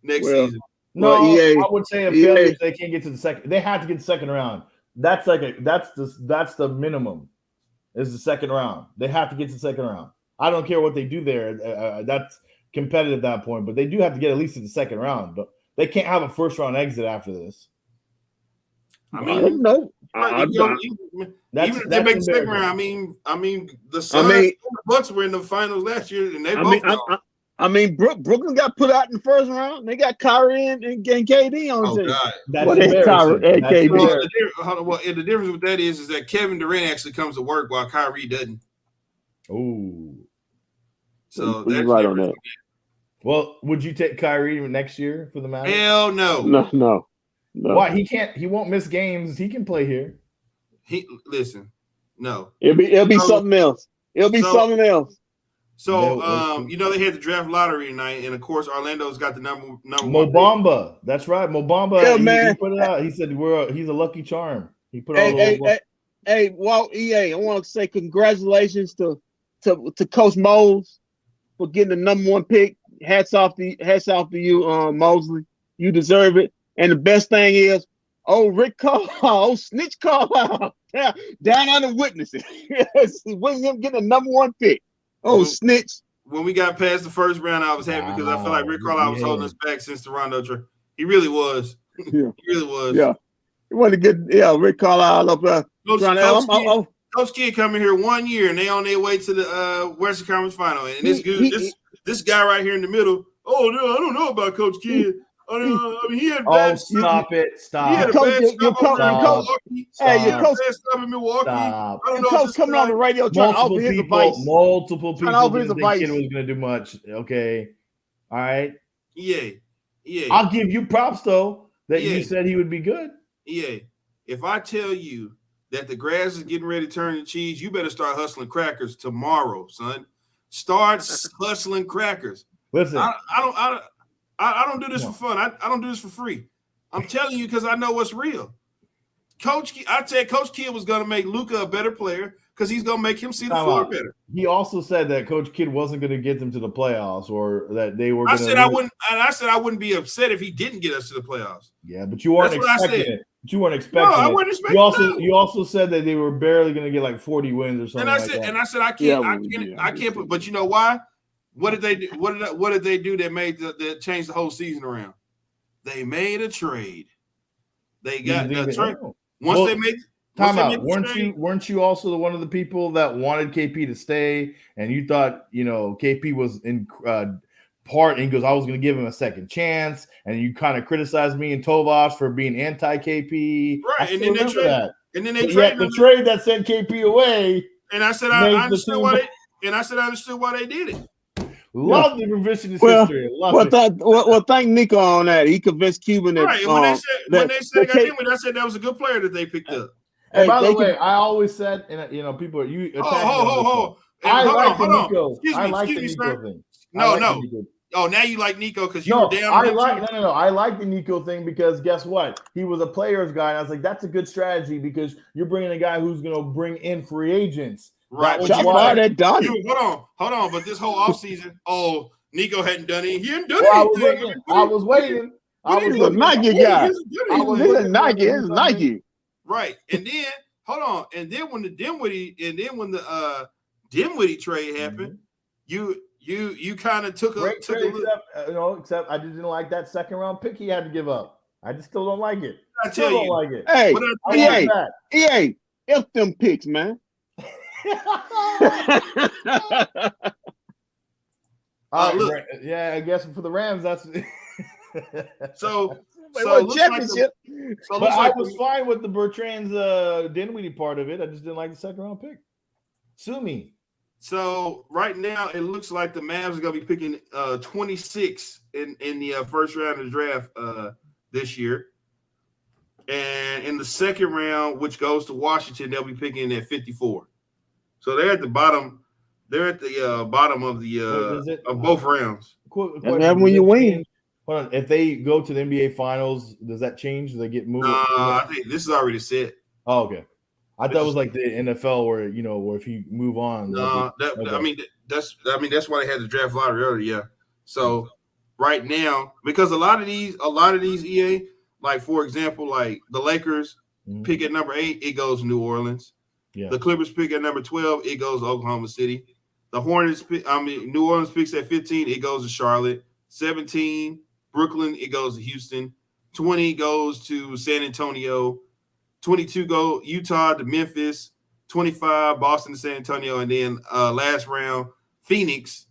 next season. No, EA, I would say a failure if they can't get to the second. They have to get the second round. That's the minimum. Is the second round. They have to get to the second round. I don't care what they do there. That's competitive at that point, but they do have to get at least to the second round. But they can't have a first round exit after this. I mean, even if they make the second round, I mean, the Suns and the Bucks were in the finals last year, and they both. Brooklyn got put out in the first round. They got Kyrie and KD on the team. God, that's KD. Well, the difference with that is that Kevin Durant actually comes to work while Kyrie doesn't. Ooh. So that's right on that. Well, would you take Kyrie next year for the Mavericks? Hell no. No. Why? He can't. He won't miss games. He can play here. No. It'll be something else. It'll be something else. So they had the draft lottery tonight, and of course Orlando's got the number Mo 1 Bamba. Pick. That's right. Mo Bamba. Yeah, man. He put it out. He said he's a lucky charm. He put Hey, Walt, EA, I want to say congratulations to Coach Mose for getting the number 1 pick. Hats off to you, Mosley. You deserve it. And the best thing is, Rick Carlisle, Snitch Carlisle, down on the witnesses. When him getting the number 1 pick. Snitch. When we got past the first round, I was happy because I felt like Rick Carlisle was holding us back since the Rondo trade. He really was. Yeah. He really was. Yeah. He wanted to get Rick Carlisle up there. Coach Kidd coming here 1 year and they on their way to the Western Conference Final. And this guy right here in the middle. Oh no, I don't know about Coach Kidd. I mean, he had bad stop it. Stop. He had a bad stop in Milwaukee. Stop. I don't know. Your coach coming on the radio trying to offer his advice. Multiple people didn't think Kidd was going to do much. Okay. All right. Yeah. I'll give you props, though, that you said he would be good. Yeah. If I tell you that the grass is getting ready to turn to cheese, you better start hustling crackers tomorrow, son. Start hustling crackers. Listen, I don't do this for fun. I don't do this for free. I'm telling you because I know what's real. I said Coach Kidd was going to make Luka a better player because he's going to make him see the floor better. He also said that Coach Kidd wasn't going to get them to the playoffs, or that they were. I said I wouldn't be upset if he didn't get us to the playoffs. Yeah, but you weren't expecting it. But you weren't expecting I wasn't expecting it. You also said that they were barely going to get like 40 wins or something. And I said I can't put. But you know why? What did they do? What did they do that made that changed the whole season around? They made a trade. They got a trade. Weren't you also one of the people that wanted KP to stay, and you thought KP was in part, and he goes, I was going to give him a second chance, and you kind of criticized me and Tovas for being anti-KP, right? And then they traded the trade that sent KP away. And I said I understood why they did it. Love the revisionist history. Thank Nico on that. He convinced Cuban that. Right. When they said they got him, I said that was a good player that they picked up. And by the way, I always said, and people, you. I like the Nico. I like the Nico thing. No. Oh, now you like Nico because you were down. I like the Nico thing because guess what? He was a player's guy, and I was like, that's a good strategy because you're bringing a guy who's going to bring in free agents. Right. Hold on. But this whole offseason, Nico hadn't done it. He hadn't done anything. I was waiting. He's a Nike guy. He's a Nike. Right. And then hold on. And then when the Dinwiddie trade happened, you kind of took a look. Except I didn't like that second round pick he had to give up. I just still don't like it. I tell you, don't like it. Hey, F them picks, man. I guess for the Rams, that's championship. But I was fine with the Bertrand's Dinwiddie part of it. I just didn't like the second round pick. Sue me. So right now it looks like the Mavs are gonna be picking 26 in the first round of the draft this year. And in the second round, which goes to Washington, they'll be picking at 54. So they're at the bottom. They're at the bottom of the of both rounds. And when you win, hold on. If they go to the NBA Finals, does that change? Do they get moved? I think this is already set. Oh, okay. I thought it was like the NFL, where where if you move on. I mean that's why they had the draft lottery earlier. Yeah. So right now, because a lot of these EA, like for example, like the Lakers pick at number 8, it goes to New Orleans. Yeah. The Clippers pick at number 12, it goes to Oklahoma City. The Hornets, New Orleans picks at 15, it goes to Charlotte. 17, Brooklyn, it goes to Houston. 20 goes to San Antonio. 22 go Utah to Memphis. 25 Boston to San Antonio, and then last round Phoenix,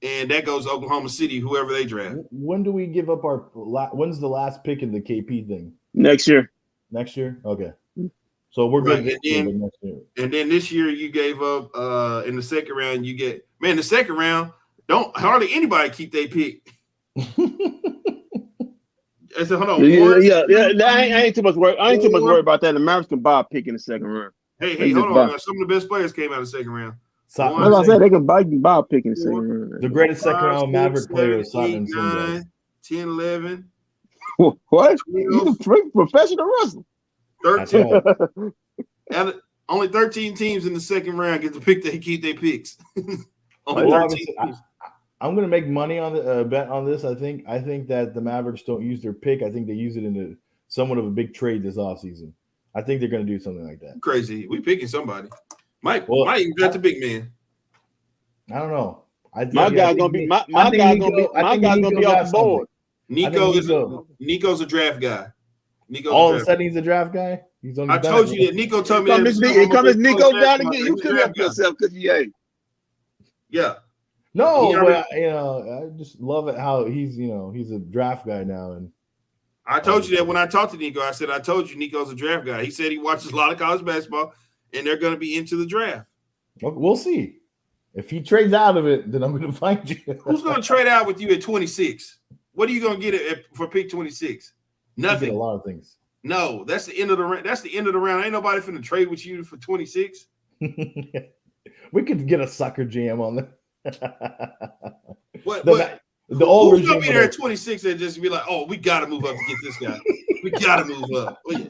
and that goes to Oklahoma City, whoever they draft. When do we give up when's the last pick in the KP thing? Next year. Next year? Okay. So we're good next year. And then this year you gave up in the second round. You get the second round. Don't hardly anybody keep their pick. I said, hold on. I ain't too much worry. I ain't too much worried about that. The Mavericks can buy a pick in the second round. Hey, hold on. Some of the best players came out of the second round. I said they can buy a pick in the second round. The greatest second round Maverick player is 8, 9, 10, 11. What? He's a professional wrestler. 13. And only 13 teams in the second round get to pick. They keep their picks. Only 13 teams. I'm going to make money on the bet on this. I think that the Mavericks don't use their pick. I think they use it in somewhat of a big trade this offseason. I think they're going to do something like that. Crazy. We picking somebody. Mike even got the big man. I don't know. My guy's gonna be off the board. Nico's a draft guy. All of a sudden he's a draft guy. I told you that. Nico told me that. It comes Nico down again. You couldn't help yourself because you ain't. Yeah. No, but I just love it how he's a draft guy now. And I told you that when I talked to Nico. I said I told you Nico's a draft guy. He said he watches a lot of college basketball, and they're going to be into the draft. We'll see. If he trades out of it, then I'm going to find you. Who's going to trade out with you at 26? What are you going to get for pick 26? Nothing. A lot of things. No, that's the end of the round. That's the end of the round. Ain't nobody finna trade with you for 26. We could get a sucker jam on that. What? The older who's gonna be there at 26 and just be like, oh, we gotta move up to get this guy. We gotta move up. Oh, yeah.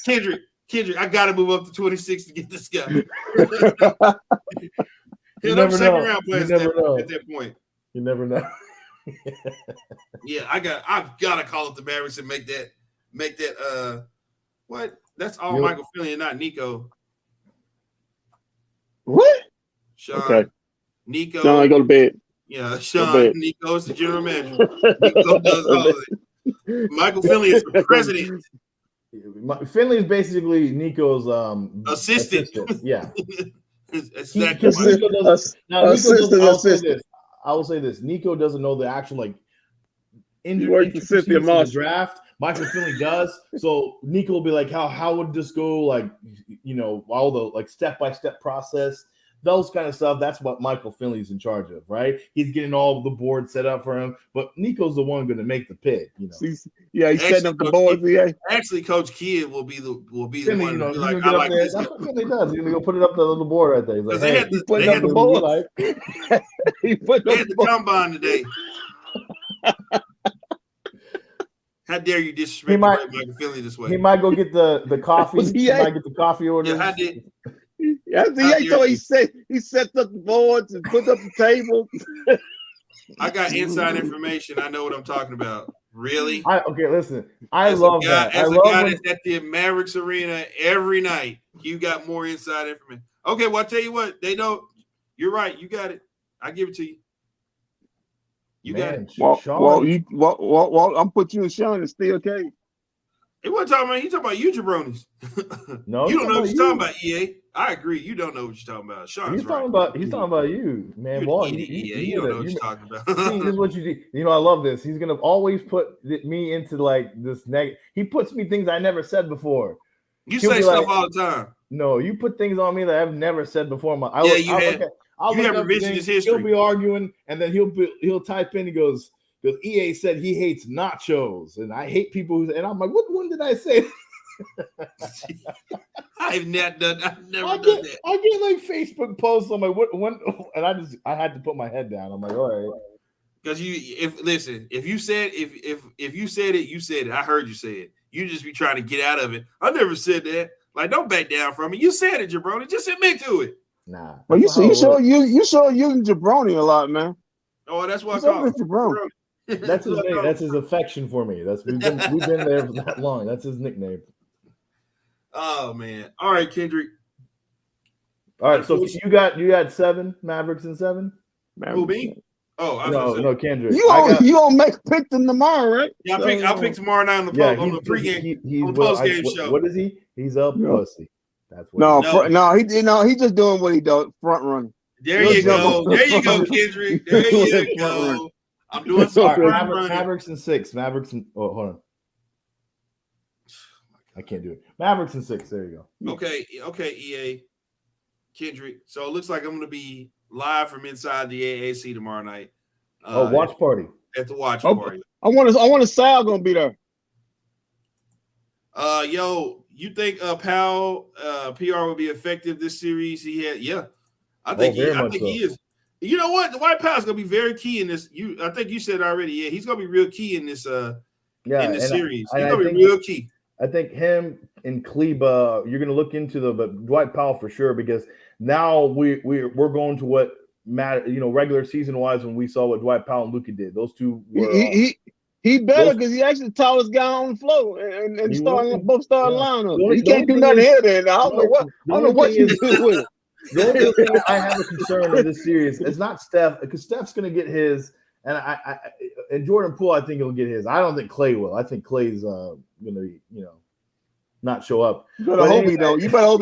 Kendrick, I gotta move up to 26 to get this guy. You never second know. round players You never know. at that point. You never know. Yeah, I've gotta call up the Mavericks and make that what? That's all Michael Finley and not Nico. What? Sean, okay. Nico. Sean, go to bed. Yeah, Sean. Nico is the general manager. Nico does all of it. Michael Finley is the president. Finley is basically Nico's assistant. Yeah. Exactly. I will say this. Nico doesn't know the actual intricacies of the the draft. Michael Finley does. So Nico will be like, how would this go? Like, all the step-by-step process, those kind of stuff. That's what Michael Finley's in charge of, right? He's getting all the board set up for him, but Nico's the one going to make the pick. He's setting up the boards. Yeah. Actually, Coach Kidd will be the Finley, one. I like this. That's what Finley does. He's going to go put it up the little board right there. He's like, they had the board. He had the combine today. How dare you disrespect Michael Finley this way? He might go get the coffee. He might get the coffee orders. Yeah, I did. So he set up the boards and put up the table. I got inside information. I know what I'm talking about. Really? Listen. I love that. As a guy that's at the Mavericks arena every night, you got more inside information. Okay, well, I'll tell you what. They know. You're right. You got it. I give it to you. You got it. Well, I'm putting you and Sean in steel cage. He wasn't talking about. He's talking about you, jabronis. No, you don't know what you're talking about, EA. I agree. You don't know what you're talking about. Sean's He's talking about you, man. Walt, you don't know what you're talking about. See, this is what you do. I love this. He's gonna always put me into this negative. He puts me things I never said before. You say stuff all the time. No, you put things on me that I've never said before. You have revisionist history. He'll be arguing, and then he'll type in. He goes, EA said he hates nachos, and I hate people and I'm like, when did I say? I've never done that. I get Facebook posts. I'm like, when? And I had to put my head down. I'm like, all right. Because if you said it, you said it. I heard you say it. You just be trying to get out of it. I never said that. Like, don't back down from it. You said it, jabroni. Just admit to it. Nah. Well, you saw using jabroni a lot, man. Oh, that's what I call it. Jabroni. That's his name. That's his affection for me. We've been there for that long. That's his nickname. Oh man! All right, Kendrick. All right, so you got 7 Mavericks and 7. Who me? Oh, no, Kendrick. You gonna make a pick them tomorrow, right? Yeah, I'll pick tomorrow night on the pregame, on the postgame show. What is he? He's a pussy. That's what. He's just doing what he does, front running. There you go, Kendrick. There you go. I'm doing some front running. Mavericks and 6. Mavericks and hold on. I can't do it. Mavericks and 6. There you go. Okay, EA, Kendrick. So it looks like I'm going to be live from inside the AAC tomorrow night. Watch party. At the watch party. I want a Sal going to be there. You think Powell PR will be effective this series? I think he is. You know what? Dwight Powell's going to be very key in this. I think you said already. Yeah, he's going to be real key in this. In this series, he's going to be real key. I think him and Kleba, you're going to look into but Dwight Powell for sure, because now we're going to what regular season wise when we saw what Dwight Powell and Luka did. Those two were he better because he actually the tallest guy on the floor and both starting lineup. He can't do nothing here. Then I don't know what you do with it. The only thing I have a concern in this series is not Steph, because Steph's going to get his, and Jordan Poole, I think he'll get his. I don't think Clay will. I think Clay's going to, not show up. You better hope he don't. You better hope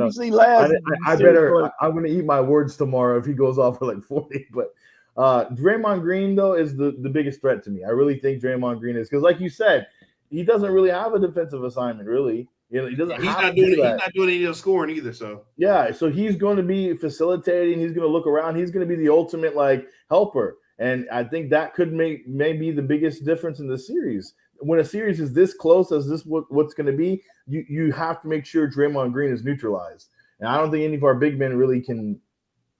you see last. I'm going to eat my words tomorrow if he goes off for like 40. But Draymond Green though is the biggest threat to me. I really think Draymond Green is, because like you said, he doesn't really have a defensive assignment really. He doesn't. He's not doing any of the scoring either. So so he's going to be facilitating. He's going to look around. He's going to be the ultimate helper. And I think that could may be the biggest difference in the series. when a series is this close as this what's going to be, you have to make sure Draymond Green is neutralized. And I don't think any of our big men really can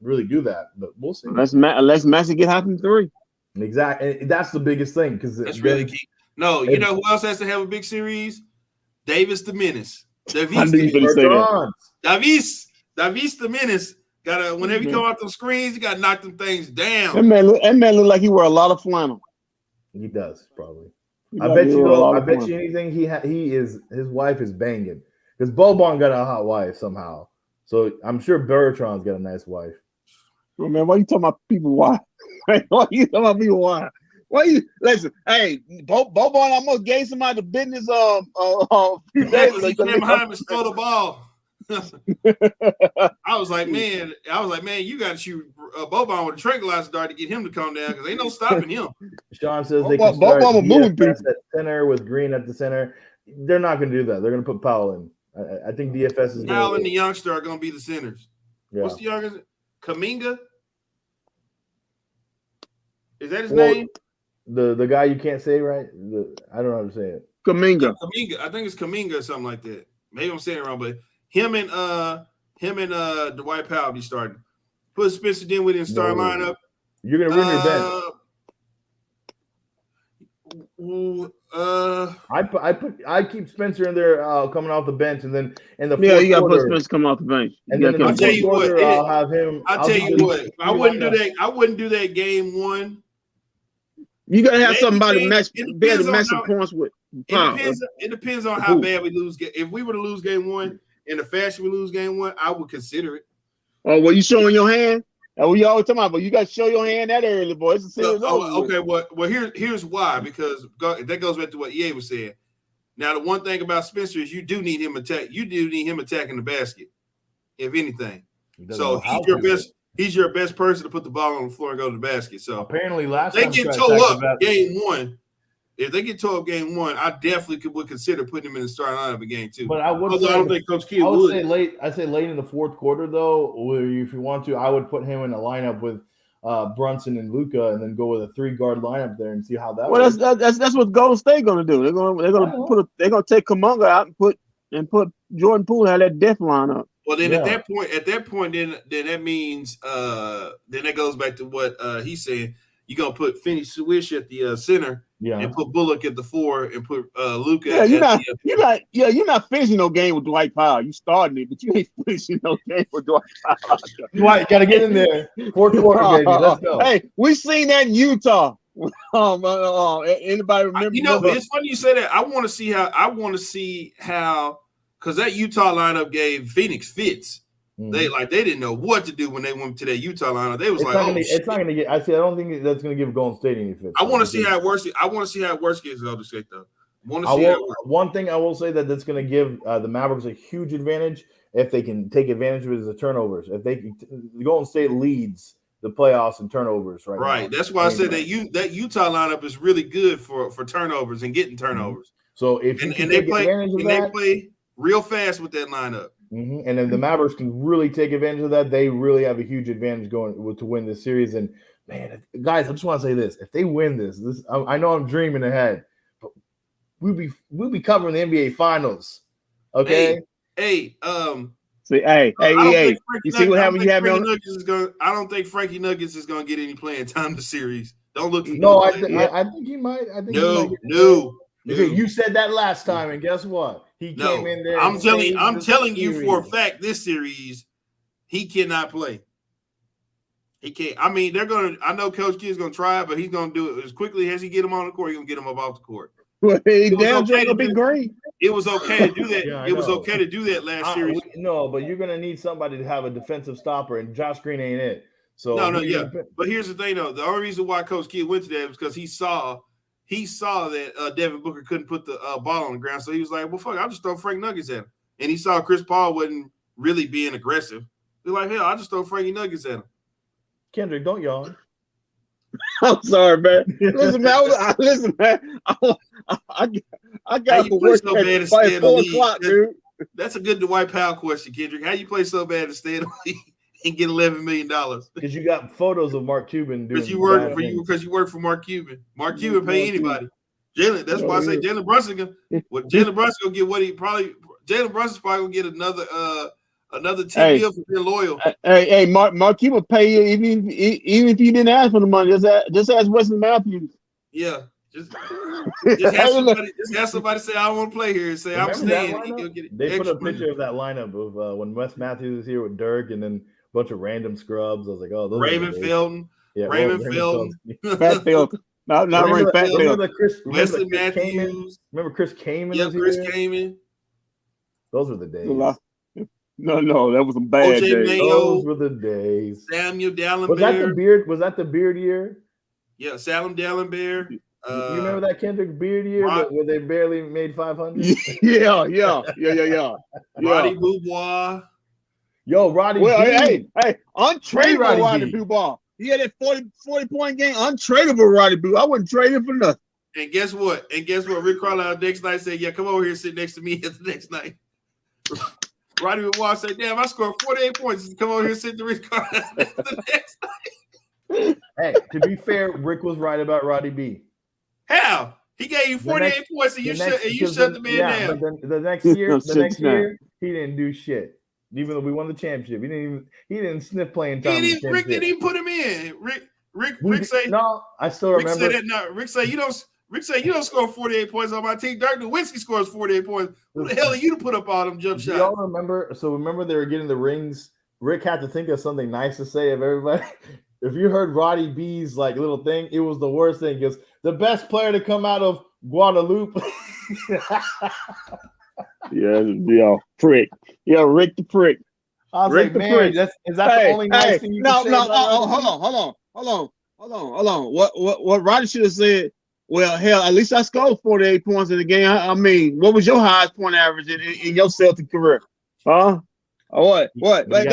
do that. But we'll see. Unless Messi get hot from three. Exactly. And that's the biggest thing because that's really key. No, you know who else has to have a big series? Davis the Menace. Davis the Menace. Gotta whenever you come out those screens, you gotta knock them things down. That man look like he wear a lot of flannel. He does probably. I bet you anything his wife is banging because Boban got a hot wife somehow. So I'm sure Bertrand's got a nice wife. Well, man, why you talking about people? Why? Why you talking about people? Why you listen? Hey, Boban almost gave somebody the business. He came behind him and stole the ball. I was like, man, you got to shoot Boban with a tranquilizer dart to get him to calm down because ain't no stopping him. Sean says they can start DFS at center with Green at the center. They're not going to do that. They're going to put Powell in. I think DFS is Powell and the youngster are going to be the centers. Yeah. What's the youngster? Kaminga? Is that his name? The guy you can't say, right? I don't know how to say it. Kaminga. I think it's Kaminga or something like that. Maybe I'm saying it wrong, but him and Dwight Powell be starting. Put Spencer Dinwiddie in starting lineup. You're gonna ruin your bench. I keep Spencer in there coming off the bench, and then in the you got to put Spencer coming off the bench. I'll tell you what. I'll have him. I'll tell you what. I wouldn't do that. I wouldn't do that game one. You gotta have somebody to match some points with. It depends on how bad we lose. If we were to lose game one in the fashion we lose game one, I would consider it. Oh, well, you showing your hand? We always talking about, but you got to show your hand that early, boy. It's a serious okay. Well, here's why. Because that goes back to what EA was saying. Now, the one thing about Spencer is you do need him attacking the basket, if anything. So he's your best person to put the ball on the floor and go to the basket. So apparently, last they time get towed up game one. If they get towed up game one, I definitely would consider putting him in the starting lineup in game two. But I don't think Coach Kidd would. I'd say late in the fourth quarter, though, where if you want to, I would put him in a lineup with Brunson and Luka, and then go with a 3-guard lineup there and see how that. Well, that's what Golden State going to do. They're gonna take Kuminga out and put Jordan Poole have that death lineup. Well, then at that point, then that means then that goes back to what he's saying. You're gonna put Finney Swish at the center, and put Bullock at the 4, and put Luka. Yeah, you're not finishing no game with Dwight Powell. You starting it, but you ain't finishing no game with Dwight Powell. Dwight, gotta get in there. Fourth quarter, baby. Let's go. Hey, we seen that in Utah. Anybody remember? It's funny you say that. I want to see how because that Utah lineup gave Phoenix fits. They didn't know what to do when they went to that Utah lineup. They was it's not gonna get. I don't think that's gonna give Golden State any fits. I want to see how it works. I want to see how it works against Golden State though. One thing I will say that's going to give the Mavericks a huge advantage if they can take advantage of it is the turnovers. If the Golden State leads the playoffs in turnovers right now. That's why I said that Utah lineup is really good for turnovers and getting turnovers. So if they play real fast with that lineup. And if the Mavericks can really take advantage of that, they really have a huge advantage going to win this series. And man, guys, I just want to say this: if they win this, I know I'm dreaming ahead, but we'll be covering the NBA Finals. Okay. Hey. You see what happened? I don't think Frankie Nuggets is going to get any playing time in the series. Don't look. I think he might. No. Okay, you said that last time, and guess what? He came in there. I'm telling you for a fact, this series, he cannot play. He can't. I mean, I know Coach Kidd's gonna try, but he's gonna do it as quickly as he get him on the court. He's gonna get him up off the court. Gonna be great. It was okay to do that. It was okay to do that last series. No, but you're gonna need somebody to have a defensive stopper, and Josh Green ain't it. So But here's the thing, though. The only reason why Coach Kidd went to that was because he saw that Devin Booker couldn't put the ball on the ground. So he was like, well, fuck, I'll just throw Frank Nuggets at him. And he saw Chris Paul wasn't really being aggressive. He's like, hell, I'll just throw Frankie Nuggets at him. Kendrick, don't yawn. I'm sorry, man. Listen, man. I got to work so bad by 4 o'clock, dude. That's a good Dwight Powell question, Kendrick. How you play so bad to stay in the league and get $11 million? Because you got photos of Mark Cuban doing. Because you work for Mark Cuban. Mark Cuban pay anybody. Jalen. That's why I say Jalen Brunson. Jalen Brunson gonna get what he probably. Jalen Brunson's probably gonna get another 10 mil for being loyal. Hey, Marquis will pay you even if you didn't ask for the money. Just ask Wesley Matthews. Yeah, just have somebody say I don't want to play here and say I'm staying. They put a picture of that lineup of when Wes Matthews was here with Dirk and then a bunch of random scrubs. I was like, oh, those Raymond Felton. Yeah, Raymond Felton. Fat Felton. Not Raymond Fat Felton. Wesley Matthews. Remember Chris Kaman? Yeah, Chris Kaman. Those were the days. No, that was some bad days. Those were the days. Samuel Dallenberg. Was that the beard? Was that the beard year? Yeah, Samuel Dallenberg. You remember that Kendrick beard year where they barely made 500? Yeah. Roddy Boubois. Yo, Roddy. Hey, untradeable Roddy Boubois. He had that 40-point game. Untradeable Roddy Boubois. I wouldn't trade him for nothing. And guess what? Rick Carlisle next night said, "Yeah, come over here and sit next to me the next night." Roddy Boubois said, "Damn, I scored 48 points. Come over here and sit to Rick Carlisle the next night." Hey, to be fair, Rick was right about Roddy B. How? He gave you 48 points and you shut the man down. But the next year, he didn't do shit. Even though we won the championship, he didn't sniff playing time. Rick didn't even put him in. Rick say no. I still remember. Rick say you don't score 48 points on my team. Dirk Nowitzki scores 48 points. Who the hell are you to put up all them jump shots? Y'all remember? So remember they were getting the rings. Rick had to think of something nice to say of everybody. If you heard Roddy B's like little thing, it was the worst thing. Because the best player to come out of Guadalupe. Yeah, prick. Yeah, Rick the prick. I was like, man, is that the only nice thing you can say? No, hold on. What Roddy should have said? Well, hell, at least I scored 48 points in the game. I mean, what was your highest point average in your Celtic career? Huh? Or what? That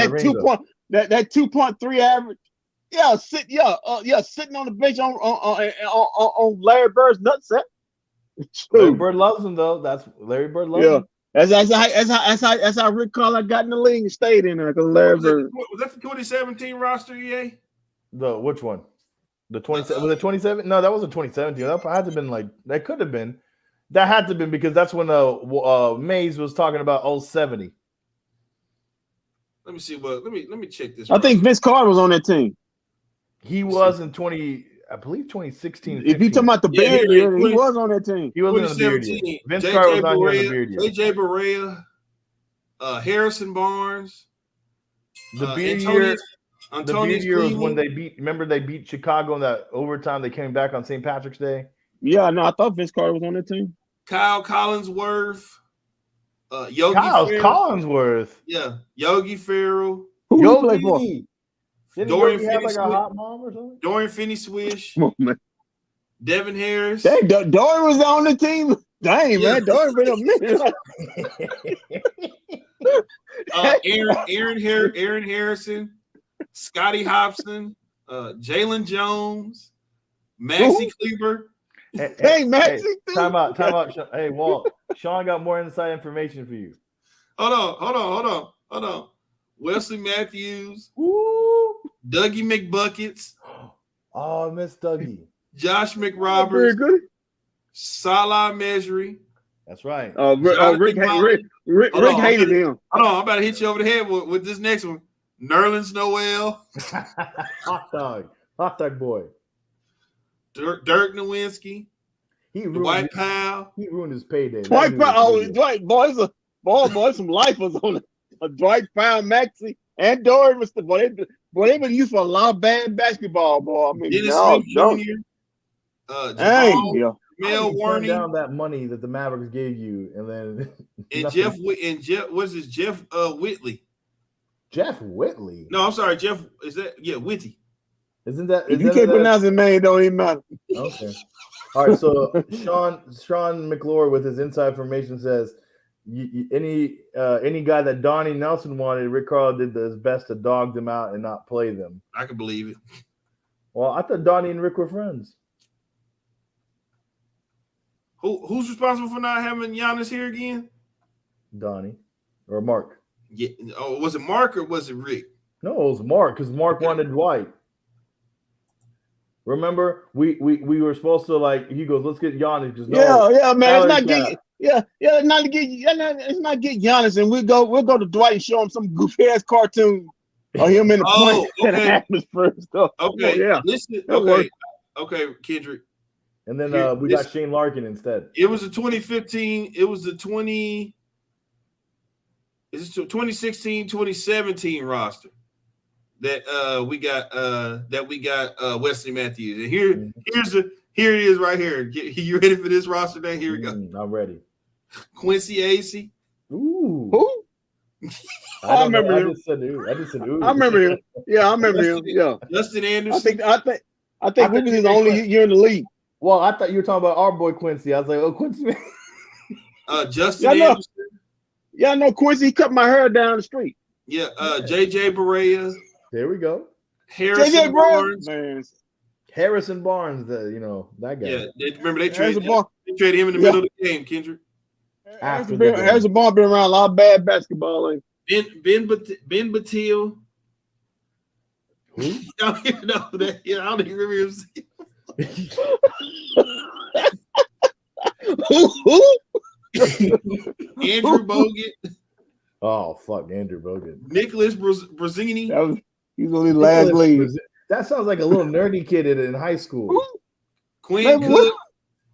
2.3 average. Yeah, sitting on the bench on Larry Bird's nutsack. Larry Bird loves him though. That's Larry Bird loves him. That's how Rick Carlisle got in the league and stayed in there because Larry Bird. Was that the 2017 roster, EA? Which one? The 27 was it 27? No, that wasn't 2017. That had to have been that could have been. That had to have been because that's when Mays was talking about 070. Let me see what let me check this. I think Vince Carter was on that team. He was in 2016. If you talking about the beard year, he was on that team. He wasn't in the beard year. Vince Carter was not in the beard year. AJ Barea, Harrison Barnes. The beard year. The beard year was when they beat Chicago in that overtime. They came back on St. Patrick's Day. Yeah, no, I thought Vince Carter was on that team. Kyle Collinsworth. Yogi Collinsworth. Yeah, Yogi Ferrell. Who you play for? Dorian Finney-Swish. A hot mom or something? Dorian Finney-Swish. Devin Harris. Dang, Dorian was on the team. Dang, man, Dorian been a minute. Aaron Harrison, Scotty Hobson, Jalen Jones, Maxie Kleber. Hey, Maxie. Time out. Hey, Walt. Sean got more inside information for you. Hold on. Wesley Matthews. Woo. Dougie McBuckets. Oh, I miss Dougie. Josh McRoberts. Salah Mejri. That's right. Rick hated him. Hold on, I'm about to hit you over the head with this next one. Nerlens Noel. Hot dog boy. Dirk Nowitzki. Dwight Powell. He ruined his payday. Dwight boys, some lifers on it. Dwight Powell, Maxey, and Dorian was they've been used for a lot of bad basketball, boy. I mean, Dennis Smith Jr. Mel Warney. Down that money that the Mavericks gave you, and then Jeff Whitley. Jeff Whitley. No, I'm sorry, Jeff. Is that Whitty? Isn't that? If you can't pronounce his name, it don't even matter. Okay. All right. So Sean McClure with his inside information says any guy that Donnie Nelson wanted, Rick Carlisle did his best to dog them out and not play them. I can believe it. Well, I thought Donnie and Rick were friends. Who's responsible for not having Giannis here again? Donnie or Mark? Yeah. Oh, was it Mark or was it Rick? No, it was Mark because Mark wanted Dwight. Remember, we were supposed to he goes, let's get Giannis. Just yeah, man. salary It's not get it's not get Giannis, and we'll go to Dwight and show him some goofy ass cartoon of him in the point and atmosphere stuff. Okay, yeah. Listen, That works. okay, Kendrick. And then we got Shane Larkin instead. It was a 2015. It was the 2016, 2017 roster that we got Wesley Matthews. And here it is right here. You ready for this roster day? Here we go. I'm ready. Quincy Acey. Ooh. Who? I remember him. I just said ooh. I remember him. Yeah, I remember him. Yeah. Justin Anderson. I think we was his only year in the league. Well, I thought you were talking about our boy Quincy. I was like, oh, Quincy. Justin Anderson. Yeah, I know Quincy. He cut my hair down the street. Yeah, JJ Barea. There we go. Harrison Barnes. Man. Harrison Barnes, that guy. Yeah, remember they traded him in the middle of the game, Kendrick. Harrison Barnes been around a lot of bad basketball. Ben Batil. Who? I don't even know that. Yeah, I don't even remember him. Who? Andrew Bogut. Oh fuck, Andrew Bogut. Nicholas Brazzini. He's only last league. That sounds like a little nerdy kid in high school. Quinn Cook.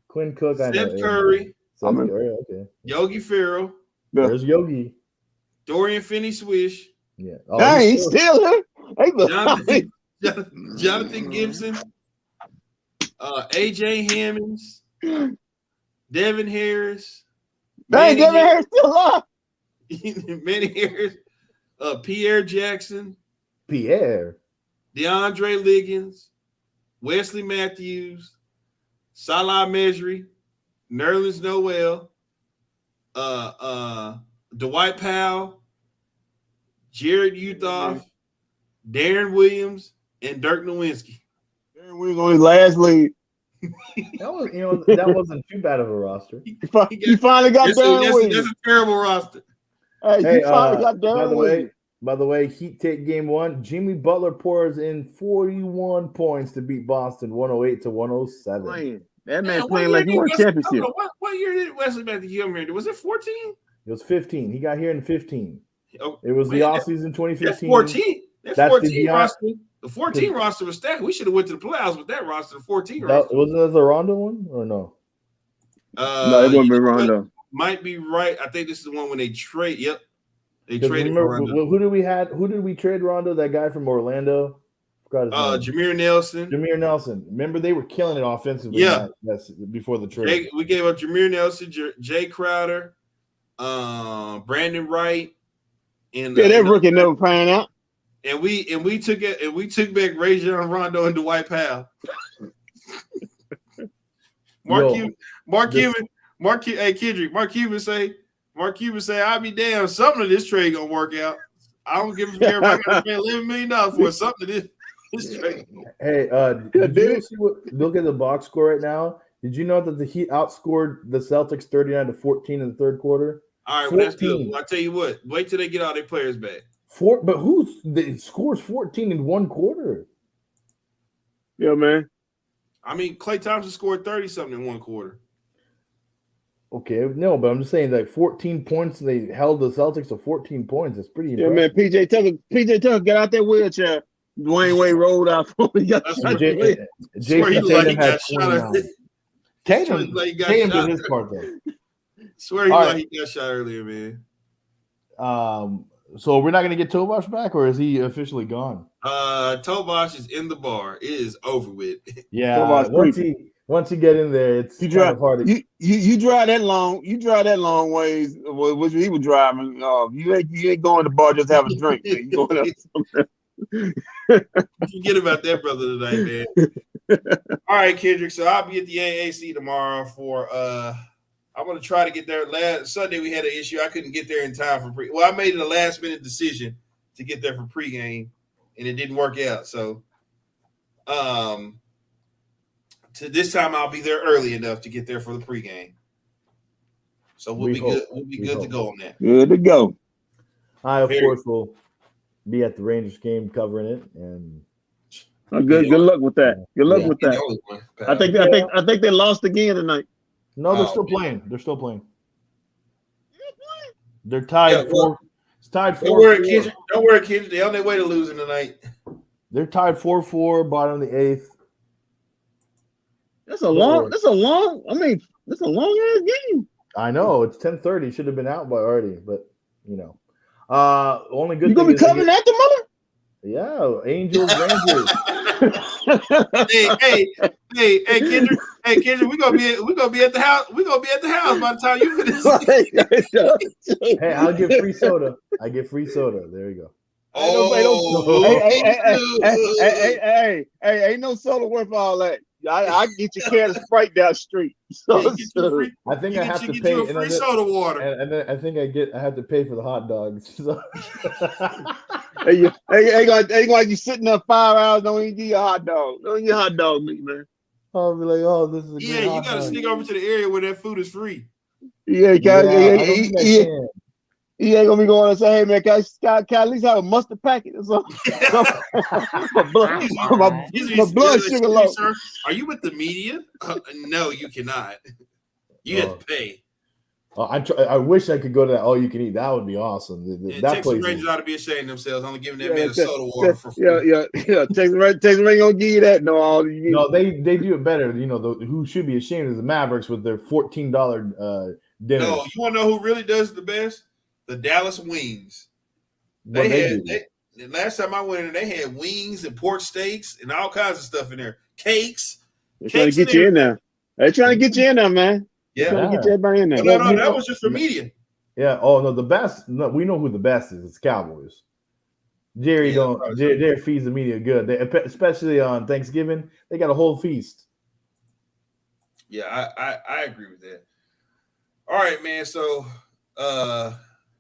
Quinn Cook. Steph Curry. Okay. Yogi Ferrell. There's Yogi. Dorian Finney-Swish. Yeah. Dang, he's still here. Jonathan Gibson. AJ Hammonds. Devin Harris. Dang, Devin Harris still alive. Manny Harris. Pierre Jackson. Pierre. DeAndre Liggins. Wesley Matthews. Salah Mejri. Nerlens Noel. Dwight Powell. Jared Uthoff. Darren Williams. And Dirk Nowitzki. Darren Williams on his last league. That wasn't too bad of a roster. You finally got Darren Williams. That's a terrible roster. Hey, you finally got Darren Williams. By the way, Heat take game one. Jimmy Butler pours in 41 points to beat Boston 108-107. That man playing like he won a championship. What year did Wesley Matthews come here? Was it 14? It was 15. He got here in 15. Oh, it was the offseason 2015. That's 14. That's 14 roster. The 14 roster was stacked. We should have went to the playoffs with that roster. The 14 roster. Wasn't that the Rondo one or no? No, it wasn't Rondo. Might be right. I think this is the one when they trade. Yep. They traded Rondo. Who did we trade Rondo? That guy from Orlando? Jameer Nelson. Jameer Nelson. Remember, they were killing it offensively. Yeah. That's before the trade. We gave up Jameer Nelson, Jay Crowder, Brandon Wright, and that rookie never playing out. And we took back Rajon Rondo and Dwight Powell. Hey Kendrick, Mark Cuban say, I'll be damned. Something of this trade gonna work out. I don't give a damn. I gotta pay $11 million for something of this trade. Hey, did you see look at the box score right now? Did you know that the Heat outscored the Celtics 39-14 in the third quarter? All right, well, that's good. Well, I tell you what, wait till they get all their players back. But scores 14 in one quarter? Yeah, man. I mean, Klay Thompson scored 30-something in one quarter. Okay, no, but I'm just saying like 14 points. They held the Celtics to 14 points. It's pretty impressive. Yeah, man. PJ Tucker got out that wheelchair. Dwayne Wade rolled out for him. Jason Tatum had 29. Tatum did his part though. Swear he got shot earlier, man. So we're not going to get Tobosh back, or is he officially gone? Tobosh is in the bar. It is over with. Yeah, once you get in there, it's you drive that long. You drive that long ways, which he was driving. You ain't going to the bar just have a drink. You going up somewhere. Forget about that brother tonight, man. All right, Kendrick. So I'll be at the AAC tomorrow for I'm going to try to get there. Last Sunday we had an issue. I couldn't get there in time for pre. Well, I made it a last minute decision to get there for pregame, and it didn't work out. So, to this time I'll be there early enough to get there for the pregame. So we'll be good. We'll be good to go on that. Good to go. I of course will be at the Rangers game covering it, and Oh, good luck with that. Good luck with The that. only one, pal. I think they lost again tonight. No, they're still playing. They're still playing. They're tied four. It's tied 4-4. Don't worry, kids. They're on their way to losing tonight. They're tied 4-4, bottom of the 8th. That's a long ass game. I know it's 10:30. Should have been out by already, but you know. Only good. You gonna be covering that, the mother? Yeah, Angels, Rangers. hey, Kendrick. Hey, Kendrick, we're gonna be at the house. We're gonna be at the house by the time you finish. Hey, I'll get free soda. I get free soda. There you go. Hey, ain't no soda worth all that. I get your can of Sprite down the street. So, I think I have to pay. You free soda water. And then I think I have to pay for the hot dogs. So. ain't like you sitting there 5 hours, don't even get your hot dog. Don't get your hot dog meat, man. I'll be like, oh, this is a you gotta sneak over to the area where that food is free. He ain't gonna be going and say, hey man, can I at least have a mustard packet or something? my blood sugar low. Sir, are you with the media? No, you cannot. You have to pay. I wish I could go to that all you can eat. That would be awesome. That Texas place Rangers ought to be ashamed of themselves, only giving that man a soda water for free. Yeah. Texas Rangers gonna give you that. No, they do it better. You know, who should be ashamed is the Mavericks with their $14 dinner. No, you want to know who really does the best? The Dallas Wings. Last time I went in, they had wings and pork steaks and all kinds of stuff in there. Cakes. They're trying to get you in there. They're trying to get you in there, man. Yeah. Trying to get everybody in there. No, that was just for media. Yeah. Oh no, the best. No, we know who the best is. It's Cowboys. Jerry feeds the media good. Especially on Thanksgiving, they got a whole feast. Yeah, I agree with that. All right, man. So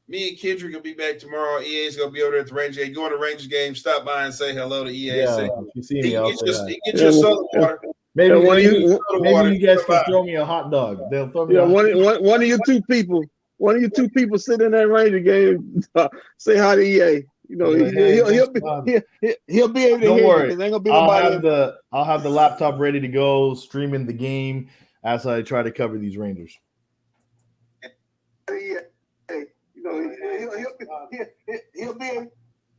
me and Kendrick will be back tomorrow. EA's gonna be over there at the Rangers game. Go to the Rangers game, stop by and say hello to EA. Yeah, if you see me, I'll say hi. Get your soda water. Maybe you guys can throw me a hot dog. They'll throw me. One of you two people sit in that Ranger game. Say hi to EA. You know, he'll be able to hear. Don't worry. Ain't gonna be nobody. I'll have the laptop ready to go, streaming the game as I try to cover these Rangers. He'll be.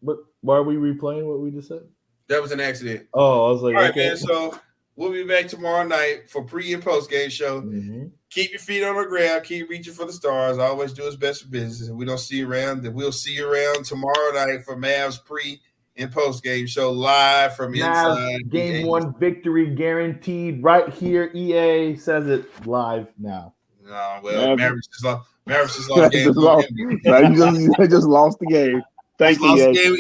But why are we replaying what we just said? That was an accident. Oh, I was like, all right, okay. man. So we'll be back tomorrow night for pre and post game show. Mm-hmm. Keep your feet on the ground. Keep reaching for the stars. Always do his best for business. If we don't see you around, then we'll see you around tomorrow night for Mavs pre and post game show live from inside. Game 1 victory guaranteed right here. EA says it live now. No, well, Mavericks just lost the game. They just lost the game. Thank you.